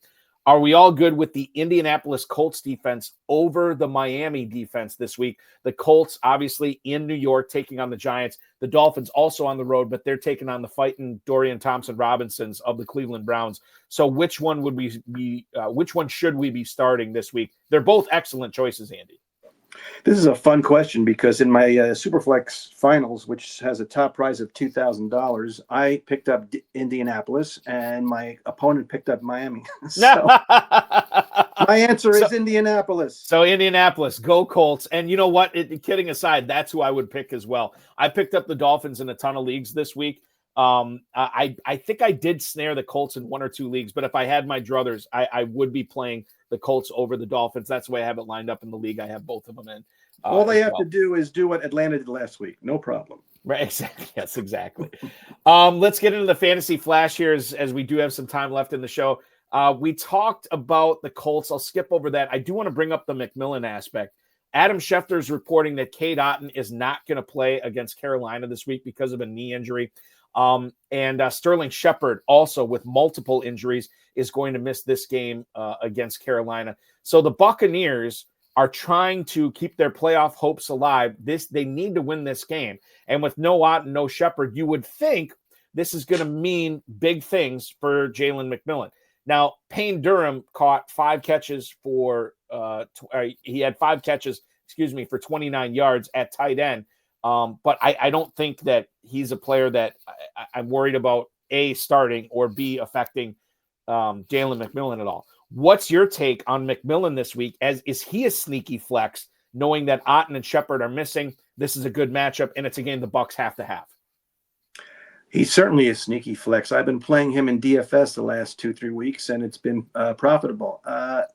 S1: Are we all good with the Indianapolis Colts defense over the Miami defense this week? The Colts, obviously, in New York, taking on the Giants. The Dolphins also on the road, but they're taking on the fighting Dorian Thompson-Robinsons of the Cleveland Browns. So which one would we be? Which one should we be starting this week? They're both excellent choices, Andy.
S4: This is a fun question because in my Superflex finals, which has a top prize of $2,000, I picked up Indianapolis and my opponent picked up Miami. So My answer is Indianapolis.
S1: So Indianapolis, go Colts. And you know what? Kidding aside, that's who I would pick as well. I picked up the Dolphins in a ton of leagues this week. I think I did snare the Colts in 1 or 2 leagues, but if I had my druthers, I would be playing the Colts over the Dolphins. That's the way I have it lined up in the league. I have both of them in.
S4: All they have to do is do what Atlanta did last week. No problem.
S1: Right. Exactly. Yes, exactly. Let's get into the fantasy flash here as we do have some time left in the show. We talked about the Colts. I'll skip over that. I do want to bring up the McMillan aspect. Adam Schefter is reporting that Cade Otton is not going to play against Carolina this week because of a knee injury. And Sterling Shepard, also with multiple injuries, is going to miss this game against Carolina. So the Buccaneers are trying to keep their playoff hopes alive. They need to win this game. And with no Otton, no Shepard, you would think this is going to mean big things for Jalen McMillan. Now, Payne Durham caught 5 catches for he had 5 catches, for 29 yards at tight end. But I don't think that he's a player that I'm worried about, A, starting, or B, affecting Jalen McMillan at all. What's your take on McMillan this week? Is he a sneaky flex, knowing that Otton and Shepard are missing? This is a good matchup, and it's a game the Bucs have to have.
S4: He's certainly a sneaky flex. I've been playing him in DFS the last 2-3 weeks, and it's been profitable.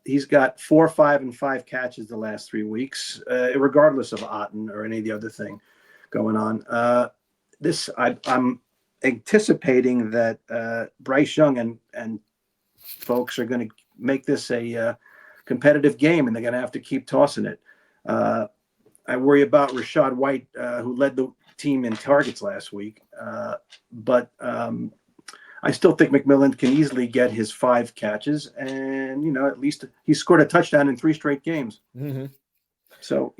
S4: He's got 4, 5, and 5 catches the last 3 weeks, regardless of Otton or any of the other thing going on. I'm anticipating that Bryce Young and folks are going to make this a competitive game, and they're going to have to keep tossing it. I worry about Rachaad White, who led the team in targets last week. But I still think McMillan can easily get his 5 catches, and, at least he scored a touchdown in 3 straight games.
S1: Mm-hmm.
S4: So,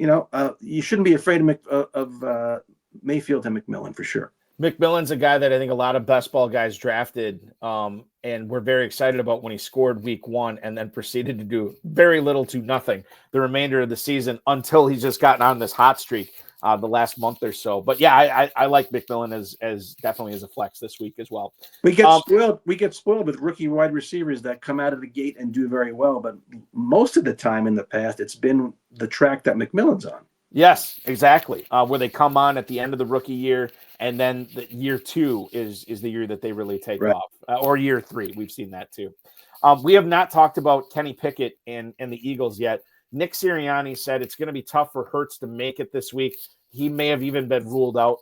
S4: you shouldn't be afraid of Mayfield and McMillan for sure.
S1: McMillan's a guy that I think a lot of best ball guys drafted, and we're very excited about when he scored week 1 and then proceeded to do very little to nothing the remainder of the season until he's just gotten on this hot streak the last month or so. But yeah, I like McMillan as definitely as a flex this week as well.
S4: We get spoiled with rookie wide receivers that come out of the gate and do very well, but most of the time in the past, it's been the track that McMillan's on.
S1: Yes, exactly. Where they come on at the end of the rookie year, and then the year 2 is the year that they really take off, or year 3. We've seen that too. We have not talked about Kenny Pickett and the Eagles yet. Nick Sirianni said it's going to be tough for Hurts to make it this week. He may have even been ruled out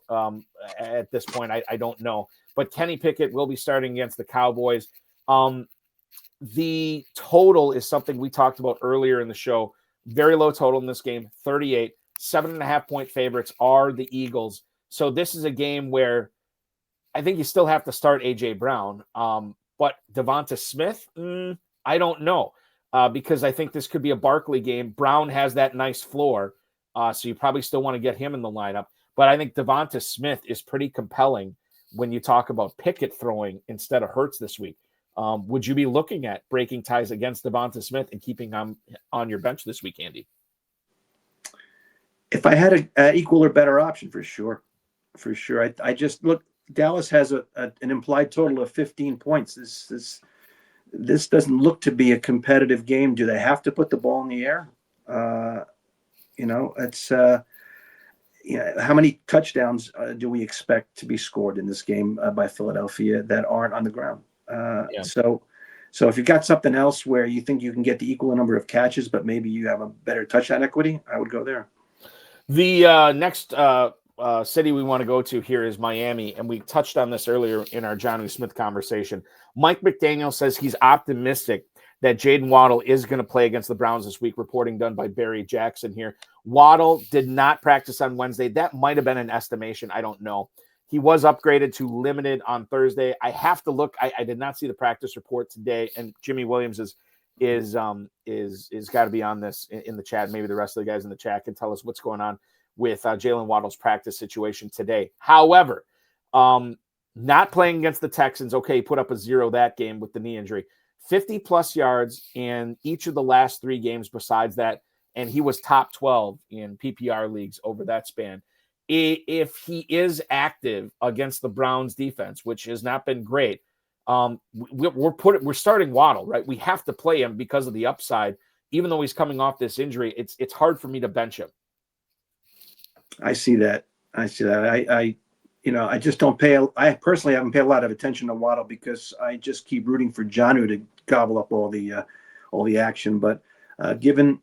S1: at this point. I don't know. But Kenny Pickett will be starting against the Cowboys. The total is something we talked about earlier in the show. Very low total in this game, 38. 7.5-point favorites are the Eagles. So this is a game where I think you still have to start A.J. Brown. But Devonta Smith, I don't know. Because I think this could be a Barkley game. Brown has that nice floor, so you probably still want to get him in the lineup. But I think Devonta Smith is pretty compelling when you talk about Pickett throwing instead of Hurts this week. Would you be looking at breaking ties against Devonta Smith and keeping him on your bench this week, Andy?
S4: If I had an equal or better option, for sure. I just look. Dallas has an implied total of 15 points. This doesn't look to be a competitive game. Do they have to put the ball in the air? It's how many touchdowns do we expect to be scored in this game by Philadelphia that aren't on the ground? So if you've got something else where you think you can get the equal number of catches, but maybe you have a better touchdown equity, I would go there.
S1: The next city we want to go to here is Miami, and we touched on this earlier in our Jonnu Smith conversation. Mike McDaniel says he's optimistic that Jaden Waddle is going to play against the Browns this week, reporting done by Barry Jackson here. Waddle did not practice on Wednesday. That might have been an estimation. I don't know. He was upgraded to limited on Thursday. I have to look. I did not see the practice report today, and Jimmy Williams is got to be on this in the chat. Maybe the rest of the guys in the chat can tell us what's going on with Jalen Waddle's practice situation today. However, not playing against the Texans. Okay, he put up a 0 that game with the knee injury. 50-plus yards in each of the last 3 games besides that, and he was top 12 in PPR leagues over that span. If he is active against the Browns defense, which has not been great, we're starting Waddle, right? We have to play him because of the upside even though he's coming off this injury, it's hard for me to bench him.
S4: I see that. I just don't I personally haven't paid a lot of attention to Waddle because I just keep rooting for Jonnu to gobble up all the action. But given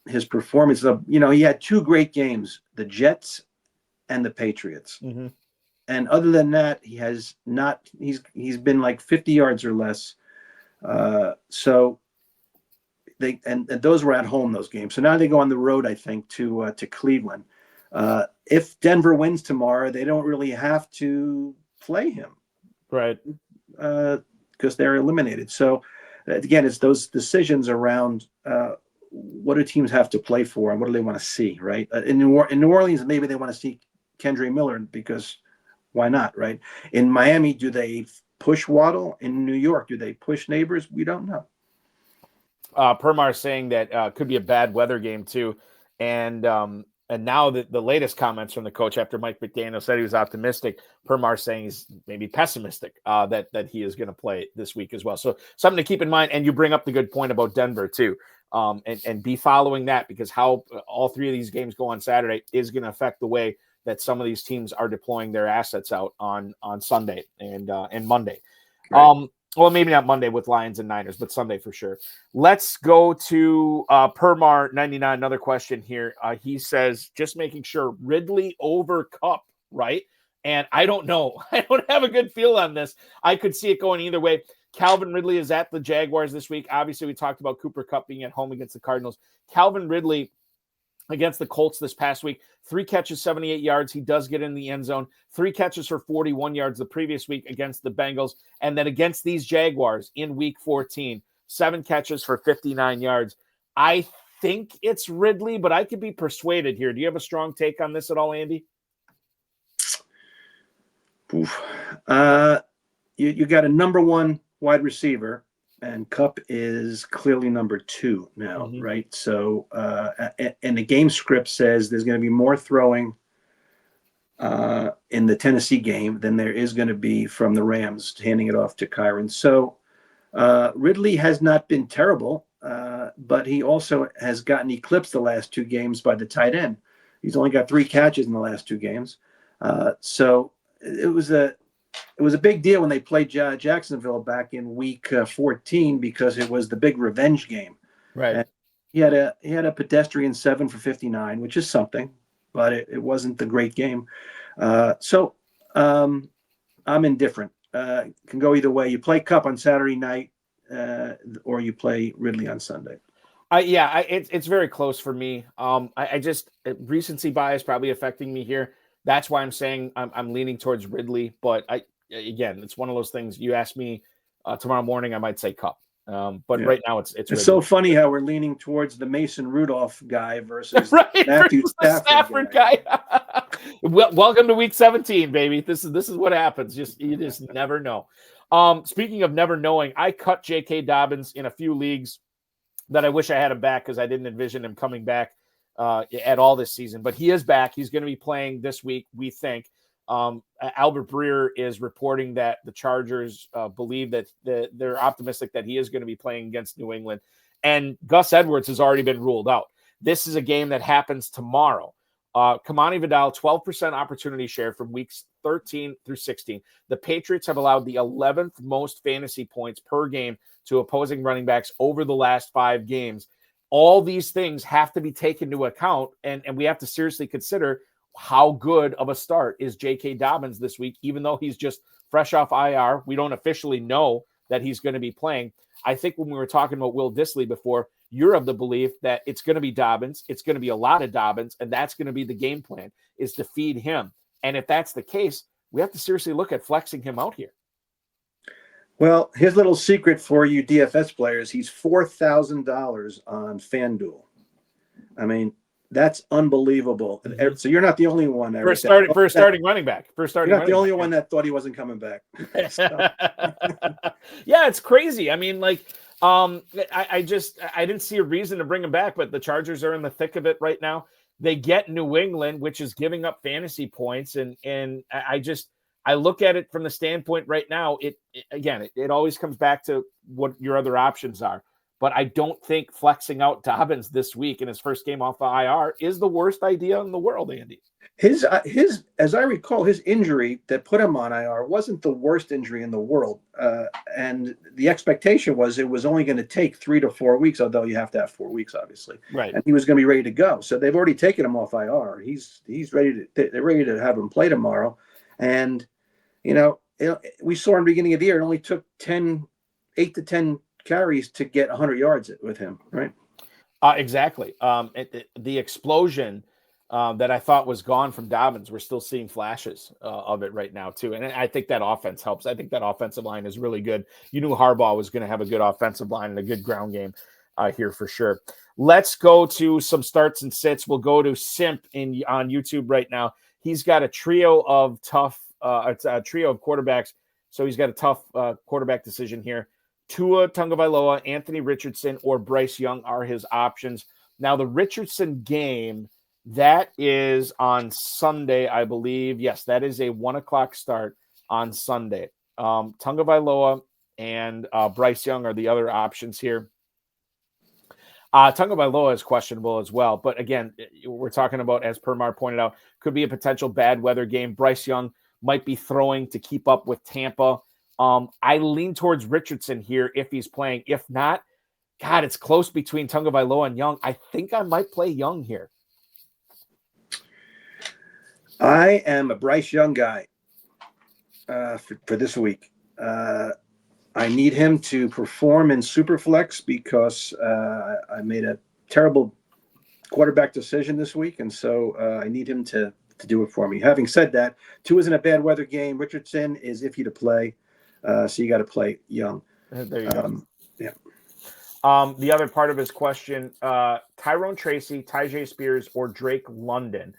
S4: his performance, he had 2 great games, the Jets and the Patriots.
S1: Mm-hmm.
S4: And other than that, he has not. He's been like 50 yards or less. So those were at home, those games. So now they go on the road, I think, to Cleveland. If Denver wins tomorrow, they don't really have to play him,
S1: right?
S4: Because they're eliminated. So again, it's those decisions around what do teams have to play for and what do they want to see, right? In New Orleans, maybe they want to see Kendre Miller because why not, right? In Miami, do they push Waddle? In New York, do they push Neighbors? We don't know.
S1: Permar saying that could be a bad weather game too, and now the latest comments from the coach after Mike McDaniel said he was optimistic. Permar saying he's maybe pessimistic that he is going to play this week as well. So something to keep in mind. And you bring up the good point about Denver too, and be following that because how all 3 of these games go on Saturday is going to affect the way that some of these teams are deploying their assets out on Sunday and Monday. Right. Well, maybe not Monday with Lions and Niners, but Sunday for sure. Let's go to Permar99. Another question here. He says, just making sure Ridley over Kupp, right? And I don't know. I don't have a good feel on this. I could see it going either way. Calvin Ridley is at the Jaguars this week. Obviously, we talked about Cooper Kupp being at home against the Cardinals. Calvin Ridley against the Colts this past week, 3 catches, 78 yards. He does get in the end zone. 3 catches for 41 yards the previous week against the Bengals. And then against these Jaguars in week 14, 7 catches for 59 yards. I think it's Ridley, but I could be persuaded here. Do you have a strong take on this at all, Andy?
S4: Oof. You got a number 1 wide receiver, and Kupp is clearly number 2 now, mm-hmm. right? So, and the game script says there's going to be more throwing in the Tennessee game than there is going to be from the Rams handing it off to Kyron. So Ridley has not been terrible, but he also has gotten eclipsed the last 2 games by the tight end. He's only got 3 catches in the last 2 games. So it was a big deal when they played Jacksonville back in week 14 because it was the big revenge game.
S1: Right.
S4: And he had a pedestrian 7 for 59, which is something, but it wasn't the great game. So I'm indifferent. Can go either way. You play Kupp on Saturday night, or you play Ridley on Sunday.
S1: It's very close for me. I just recency bias probably affecting me here. That's why I'm saying I'm leaning towards Ridley. But again, it's one of those things. You ask me tomorrow morning, I might say Kupp. But right now it's Ridley.
S4: So funny how we're leaning towards the Mason Rudolph guy versus
S1: Matthew Stafford guy. Welcome to week 17, baby. This is what happens. You just never know. Speaking of never knowing, I cut J.K. Dobbins in a few leagues that I wish I had him back because I didn't envision him coming back at all this season. But he is back. He's going to be playing this week, we think. Albert Breer is reporting that the Chargers believe that they're optimistic that he is going to be playing against New England. And Gus Edwards has already been ruled out. This is a game that happens tomorrow. Kamani Vidal, 12% opportunity share from weeks 13 through 16. The Patriots have allowed the 11th most fantasy points per game to opposing running backs over the last 5 games. All these things have to be taken into account, and we have to seriously consider how good of a start is J.K. Dobbins this week, even though he's just fresh off IR. We don't officially know that he's going to be playing. I think when we were talking about Will Dissly before, you're of the belief that it's going to be Dobbins. It's going to be a lot of Dobbins, and that's going to be the game plan, is to feed him. And if that's the case, we have to seriously look at flexing him out here.
S4: Well, his little secret for you DFS players, he's $4,000 on FanDuel. I mean, that's unbelible. Mm-hmm. So you're not the only one.
S1: For a starting running back. You're not
S4: the only one that thought he wasn't coming back.
S1: Yeah, it's crazy. I mean, like, I didn't see a reason to bring him back, but the Chargers are in the thick of it right now. They get New England, which is giving up fantasy points, and I look at it from the standpoint right now. It always comes back to what your other options are. but I don't think flexing out Dobbins this week in his first game off the IR is the worst idea in the world, Andy.
S4: His, as I recall, his injury that put him on IR wasn't the worst injury in the world, and the expectation was it was only going to take 3 to 4 weeks. Although you have to have 4 weeks, obviously,
S1: right?
S4: And he was going to be ready to go. So they've already taken him off IR. He's ready to. They're ready to have him play tomorrow, and we saw in the beginning of the year it only took 8 to 10 carries to get 100 yards with him, right?
S1: Exactly. The explosion that I thought was gone from Dobbins, we're still seeing flashes of it right now too. And I think that offense helps. I think that offensive line is really good. You knew Harbaugh was going to have a good offensive line and a good ground game here for sure. Let's go to some starts and sits. We'll go to Simp on YouTube right now. He's got a trio of a trio of quarterbacks. So he's got a tough quarterback decision here. Tua Tagovailoa, Anthony Richardson, or Bryce Young are his options. Now the Richardson game, that is on Sunday, I believe. Yes, that is a 1:00 start on Sunday. Tagovailoa and Bryce Young are the other options here. Tagovailoa is questionable as well. But again, we're talking about, as Permar pointed out, could be a potential bad weather game. Bryce Young might be throwing to keep up with Tampa. I lean towards Richardson here if he's playing. If not, God, it's close between Tagovailoa and Young. I think I might play Young here.
S4: I am a Bryce Young guy for this week. I need him to perform in Superflex because I made a terrible quarterback decision this week, and so I need him to do it for me. Having said that, 2 isn't a bad weather game. Richardson is iffy to play, so you got to play Young.
S1: There you go.
S4: Yeah.
S1: The other part of his question, Tyrone Tracy, Tyjae Spears, or Drake London.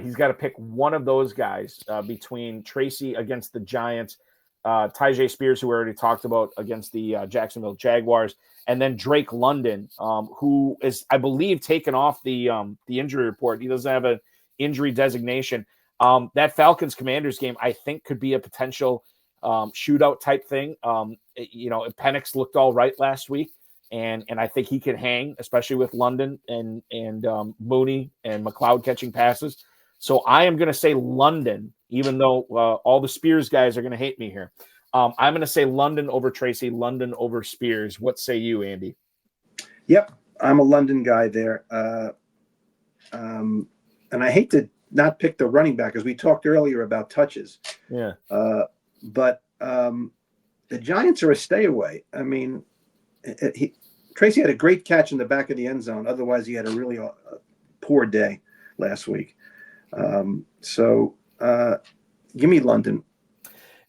S1: He's got to pick one of those guys between Tracy against the Giants, Tyjae Spears, who we already talked about, against the Jacksonville Jaguars, and then Drake London, who is, I believe, taken off the injury report. He doesn't have an injury designation. That Falcons-Commanders game, I think, could be a potential shootout type thing. Penix looked all right last week, and I think he can hang, especially with London and Mooney and McLeod catching passes. So I am going to say London, even though all the Spears guys are going to hate me here. I'm going to say London over Tracy, London over Spears. What say you, Andy?
S4: Yep, I'm a London guy there. And I hate to not pick the running back, as we talked earlier about touches.
S1: Yeah.
S4: But the Giants are a stay away. I mean, Tracy had a great catch in the back of the end zone. Otherwise, he had a really poor day last week. So give me London.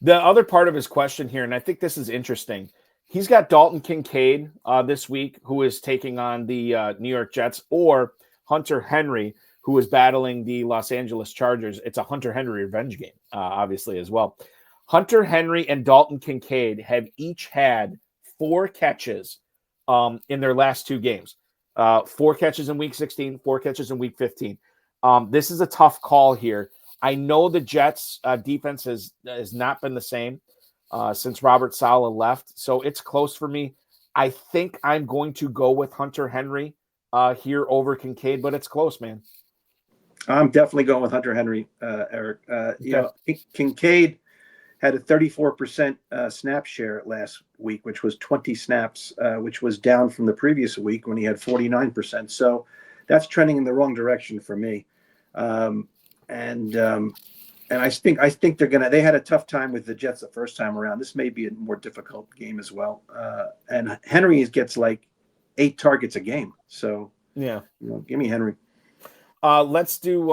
S1: The other part of his question here, and I think this is interesting, he's got Dalton Kincaid this week, who is taking on the New York Jets, or Hunter Henry, who is battling the Los Angeles Chargers. It's a Hunter Henry revenge game, obviously, as well. Hunter Henry and Dalton Kincaid have each had 4 catches in their last 2 games. 4 catches in week 16, 4 catches in week 15. This is a tough call here. I know the Jets defense has not been the same since Robert Saleh left, so it's close for me. I think I'm going to go with Hunter Henry here over Kincaid, but it's close, man.
S4: I'm definitely going with Hunter Henry, Eric. Kincaid had a 34% snap share last week, which was 20 snaps, which was down from the previous week when he had 49%. So that's trending in the wrong direction for me. And I think they had a tough time with the Jets the first time around. This may be a more difficult game as well. And Henry gets like 8 targets a game. So
S1: yeah,
S4: give me Henry.
S1: Let's do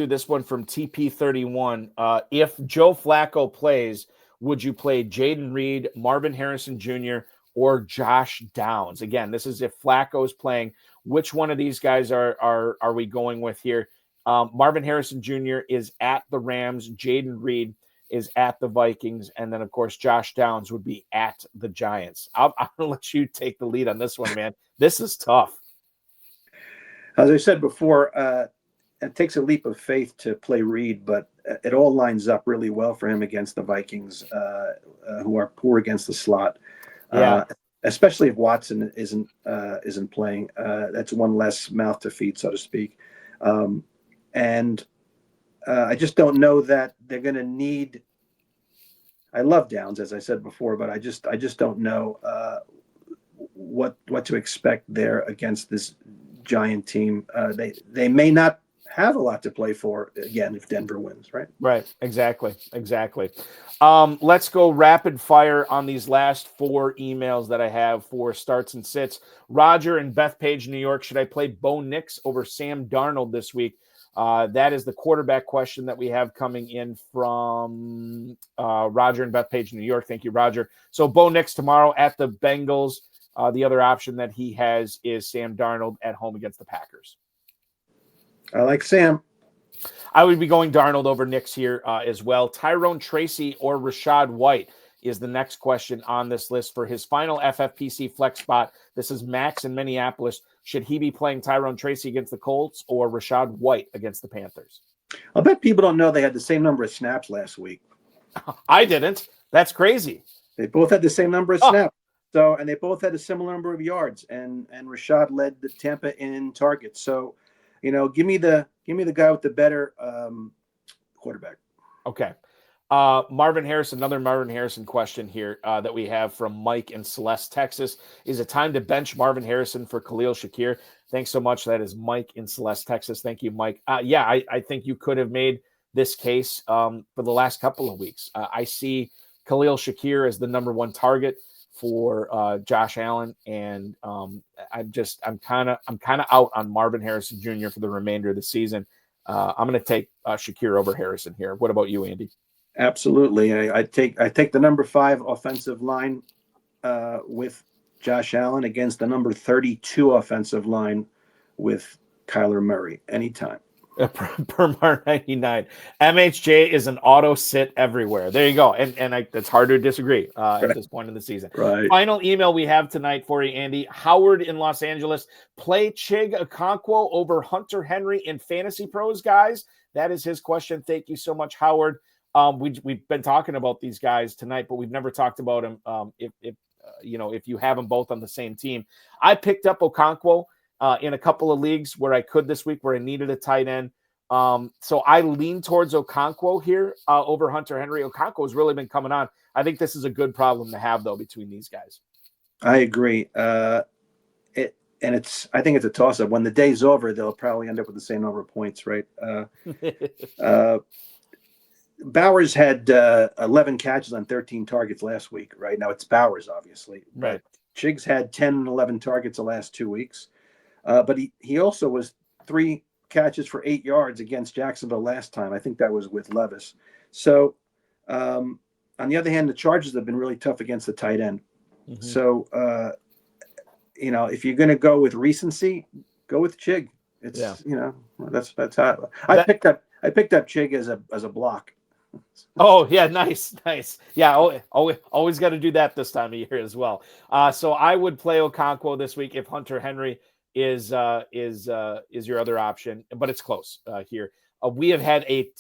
S1: this one from TP31. If Joe Flacco plays, would you play Jaden Reed, Marvin Harrison Jr., or Josh Downs? Again, this is if Flacco's playing. Which one of these guys are we going with here? Marvin Harrison Jr. is at the Rams. Jaden Reed is at the Vikings. And then, of course, Josh Downs would be at the Giants. I'm going to let you take the lead on this one, man. This is tough.
S4: As I said before, it takes a leap of faith to play Reed, but it all lines up really well for him against the Vikings, who are poor against the slot.
S1: Yeah.
S4: especially if Watson isn't playing. That's one less mouth to feed, so to speak. And I just don't know that they're going to need. I love Downs, as I said before, but I just don't know what to expect there against this giant team. They may not have a lot to play for again if Denver wins, right?
S1: Right. Exactly. Let's go rapid fire on these last 4 emails that I have for starts and sits. Roger in Bethpage, New York. Should I play Bo Nix over Sam Darnold this week? That is the quarterback question that we have coming in from Roger in Bethpage, New York. Thank you, Roger. So Bo Nix tomorrow at the Bengals. The other option that he has is Sam Darnold at home against the Packers.
S4: I like Sam.
S1: I would be going Darnold over Nix here as well. Tyrone Tracy or Rashad White is the next question on this list for his final FFPC flex spot. This is Max in Minneapolis. Should he be playing Tyrone Tracy against the Colts or Rashad White against the Panthers?
S4: I'll bet people don't know they had the same number of snaps last week.
S1: I didn't. That's crazy.
S4: They both had the same number of snaps. So, and they both had a similar number of yards, and Rashad led the Tampa in targets. So, give me the guy with the better quarterback.
S1: Okay. Marvin Harrison, another Marvin Harrison question here that we have from Mike in Celeste, Texas. Is it time to bench Marvin Harrison for Khalil Shakir? Thanks so much. That is Mike in Celeste, Texas. Thank you, Mike. I think you could have made this case for the last couple of weeks. I see Khalil Shakir as the number 1 target for Josh Allen, and I'm kind of out on Marvin Harrison Jr. for the remainder of the season. I'm going to take Shakir over Harrison here. What about you, Andy?
S4: Absolutely. I take the number 5 offensive line with Josh Allen against the number 32 offensive line with Kyler Murray anytime.
S1: Per Mar 99. MHJ is an auto sit everywhere. There you go. And it's hard to disagree at this point in the season.
S4: Right.
S1: Final email we have tonight for you, Andy. Howard in Los Angeles. Play Chig Okonkwo over Hunter Henry in Fantasy Pros, guys. That is his question. Thank you so much, Howard. We've been talking about these guys tonight, but we've never talked about them. If you have them both on the same team. I picked up Okonkwo in a couple of leagues where I could this week, where I needed a tight end. So I lean towards Okonkwo here over Hunter Henry. Okonkwo has really been coming on. I think this is a good problem to have, though, between these guys.
S4: I agree. I think it's a toss-up. When the day's over, they'll probably end up with the same number of points, right? Bowers had 11 catches on 13 targets last week, right? Now it's Bowers, obviously.
S1: Right.
S4: Chiggs had 10 and 11 targets the last 2 weeks. But he also was 3 catches for 8 yards against Jacksonville last time. I think that was with Levis. So, on the other hand, the Chargers have been really tough against the tight end. Mm-hmm. So, if you're going to go with recency, go with Chig. It's that's how I picked up Chig as a block.
S1: Oh yeah, nice. Yeah, always got to do that this time of year as well. So I would play Okonkwo this week if Hunter Henry is your other option, but it's close here. We have had a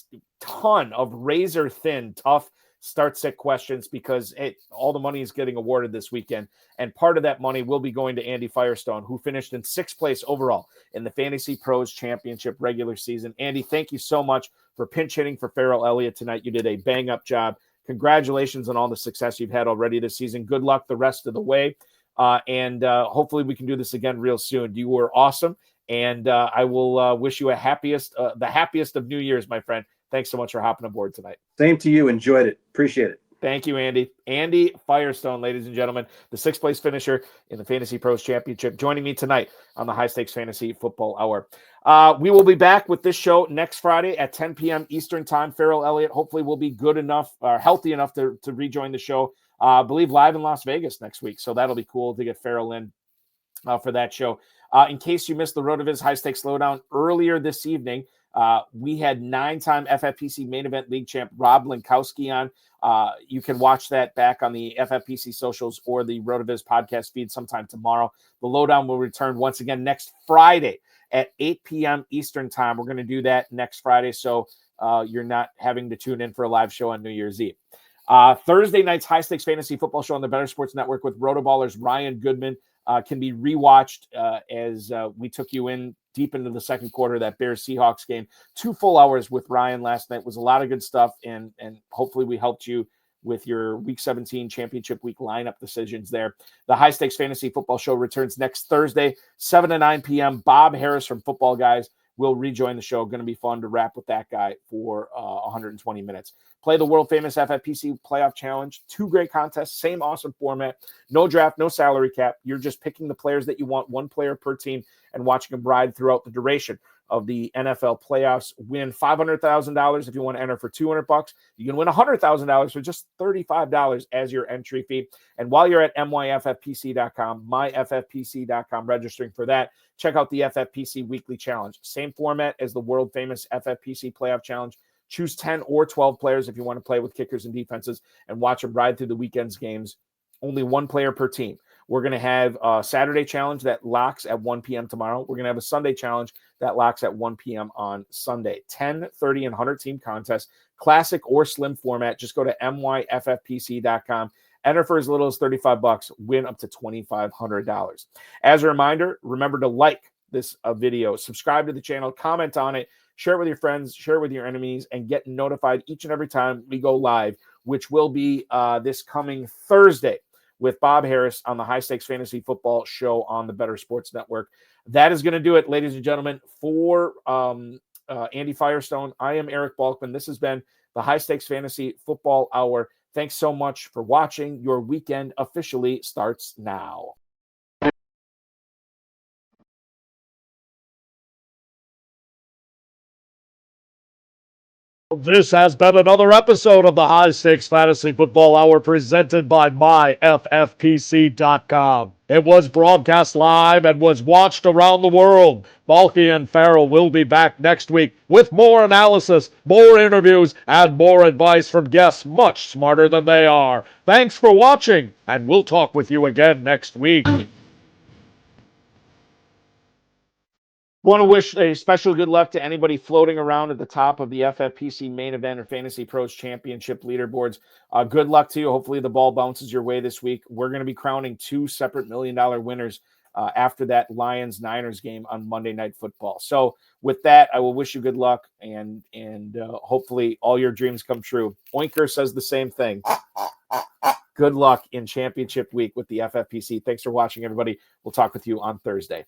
S1: ton of razor thin, tough start-sit questions because all the money is getting awarded this weekend, and part of that money will be going to Andy Firestone, who finished in 6th place overall in the Fantasy Pros Championship regular season. Andy, thank you so much for pinch hitting for Ferrell Elliott tonight. You did a bang-up job. Congratulations on all the success you've had already this season. Good luck the rest of the way. And hopefully we can do this again real soon. You were awesome, and I will wish you the happiest of New Year's, my friend. Thanks so much for hopping aboard tonight.
S4: Same to you. Enjoyed it. Appreciate it.
S1: Thank you, Andy. Andy Firestone, ladies and gentlemen, the 6th place finisher in the Fantasy Pros Championship, joining me tonight on the High Stakes Fantasy Football Hour. We will be back with this show next Friday at 10 p.m. Eastern Time. Ferrell Elliott hopefully will be good enough, healthy enough to rejoin the show. I believe live in Las Vegas next week. So that'll be cool to get Ferrell in for that show. In case you missed the RotoViz High Stakes Lowdown earlier this evening, we had 9-time FFPC Main Event League champ Rob Linkowski on. You can watch that back on the FFPC socials or the RotoViz podcast feed sometime tomorrow. The Lowdown will return once again next Friday at 8 p.m. Eastern Time. We're going to do that next Friday, so you're not having to tune in for a live show on New Year's Eve. Thursday night's high stakes fantasy football show on the Better Sports Network with Rotoballer's Ryan Goodman can be rewatched as we took you in deep into the second quarter of that Bears Seahawks game. 2 full hours with Ryan last night was a lot of good stuff, and hopefully we helped you with your Week 17 championship week lineup decisions there. The high stakes fantasy football show returns next Thursday, 7 to 9 p.m. Bob Harris from Football Guys will rejoin the show. Going to be fun to wrap with that guy for 120 minutes. Play the world famous FFPC Playoff Challenge. 2 great contests, same awesome format. No draft, no salary cap. You're just picking the players that you want, 1 player per team, and watching them ride throughout the duration of the NFL playoffs. Win $500,000 if you want to enter for $200. You can win $100,000 for just $35 as your entry fee. And while you're at myffpc.com, myffpc.com, registering for that, check out the FFPC Weekly Challenge. Same format as the world famous FFPC Playoff Challenge. Choose 10 or 12 players if you want to play with kickers and defenses and watch them ride through the weekend's games. Only 1 player per team. We're going to have a Saturday challenge that locks at 1 p.m. tomorrow. We're going to have a Sunday challenge that locks at 1 p.m. on Sunday. 10, 30, and 100-team contest, classic or slim format. Just go to myffpc.com. Enter for as little as $35. Win up to $2,500. As a reminder, remember to like this video, subscribe to the channel, comment on it, share it with your friends, share it with your enemies, and get notified each and every time we go live, which will be this coming Thursday with Bob Harris on the High Stakes Fantasy Football Show on the Better Sports Network. That is going to do it, ladies and gentlemen. For Andy Firestone, I am Eric Balkman. This has been the High Stakes Fantasy Football Hour. Thanks so much for watching. Your weekend officially starts now.
S3: This has been another episode of the High Stakes Fantasy Football Hour presented by myffpc.com. It was broadcast live and was watched around the world. Balky and Ferrell will be back next week with more analysis, more interviews, and more advice from guests much smarter than they are. Thanks for watching, and we'll talk with you again next week.
S1: Want to wish a special good luck to anybody floating around at the top of the FFPC Main Event or Fantasy Pros Championship leaderboards. Good luck to you. Hopefully the ball bounces your way this week. We're going to be crowning 2 separate $1 million winners after that Lions-Niners game on Monday Night Football. So with that, I will wish you good luck, and hopefully all your dreams come true. Oinker says the same thing. Good luck in championship week with the FFPC. Thanks for watching, everybody. We'll talk with you on Thursday.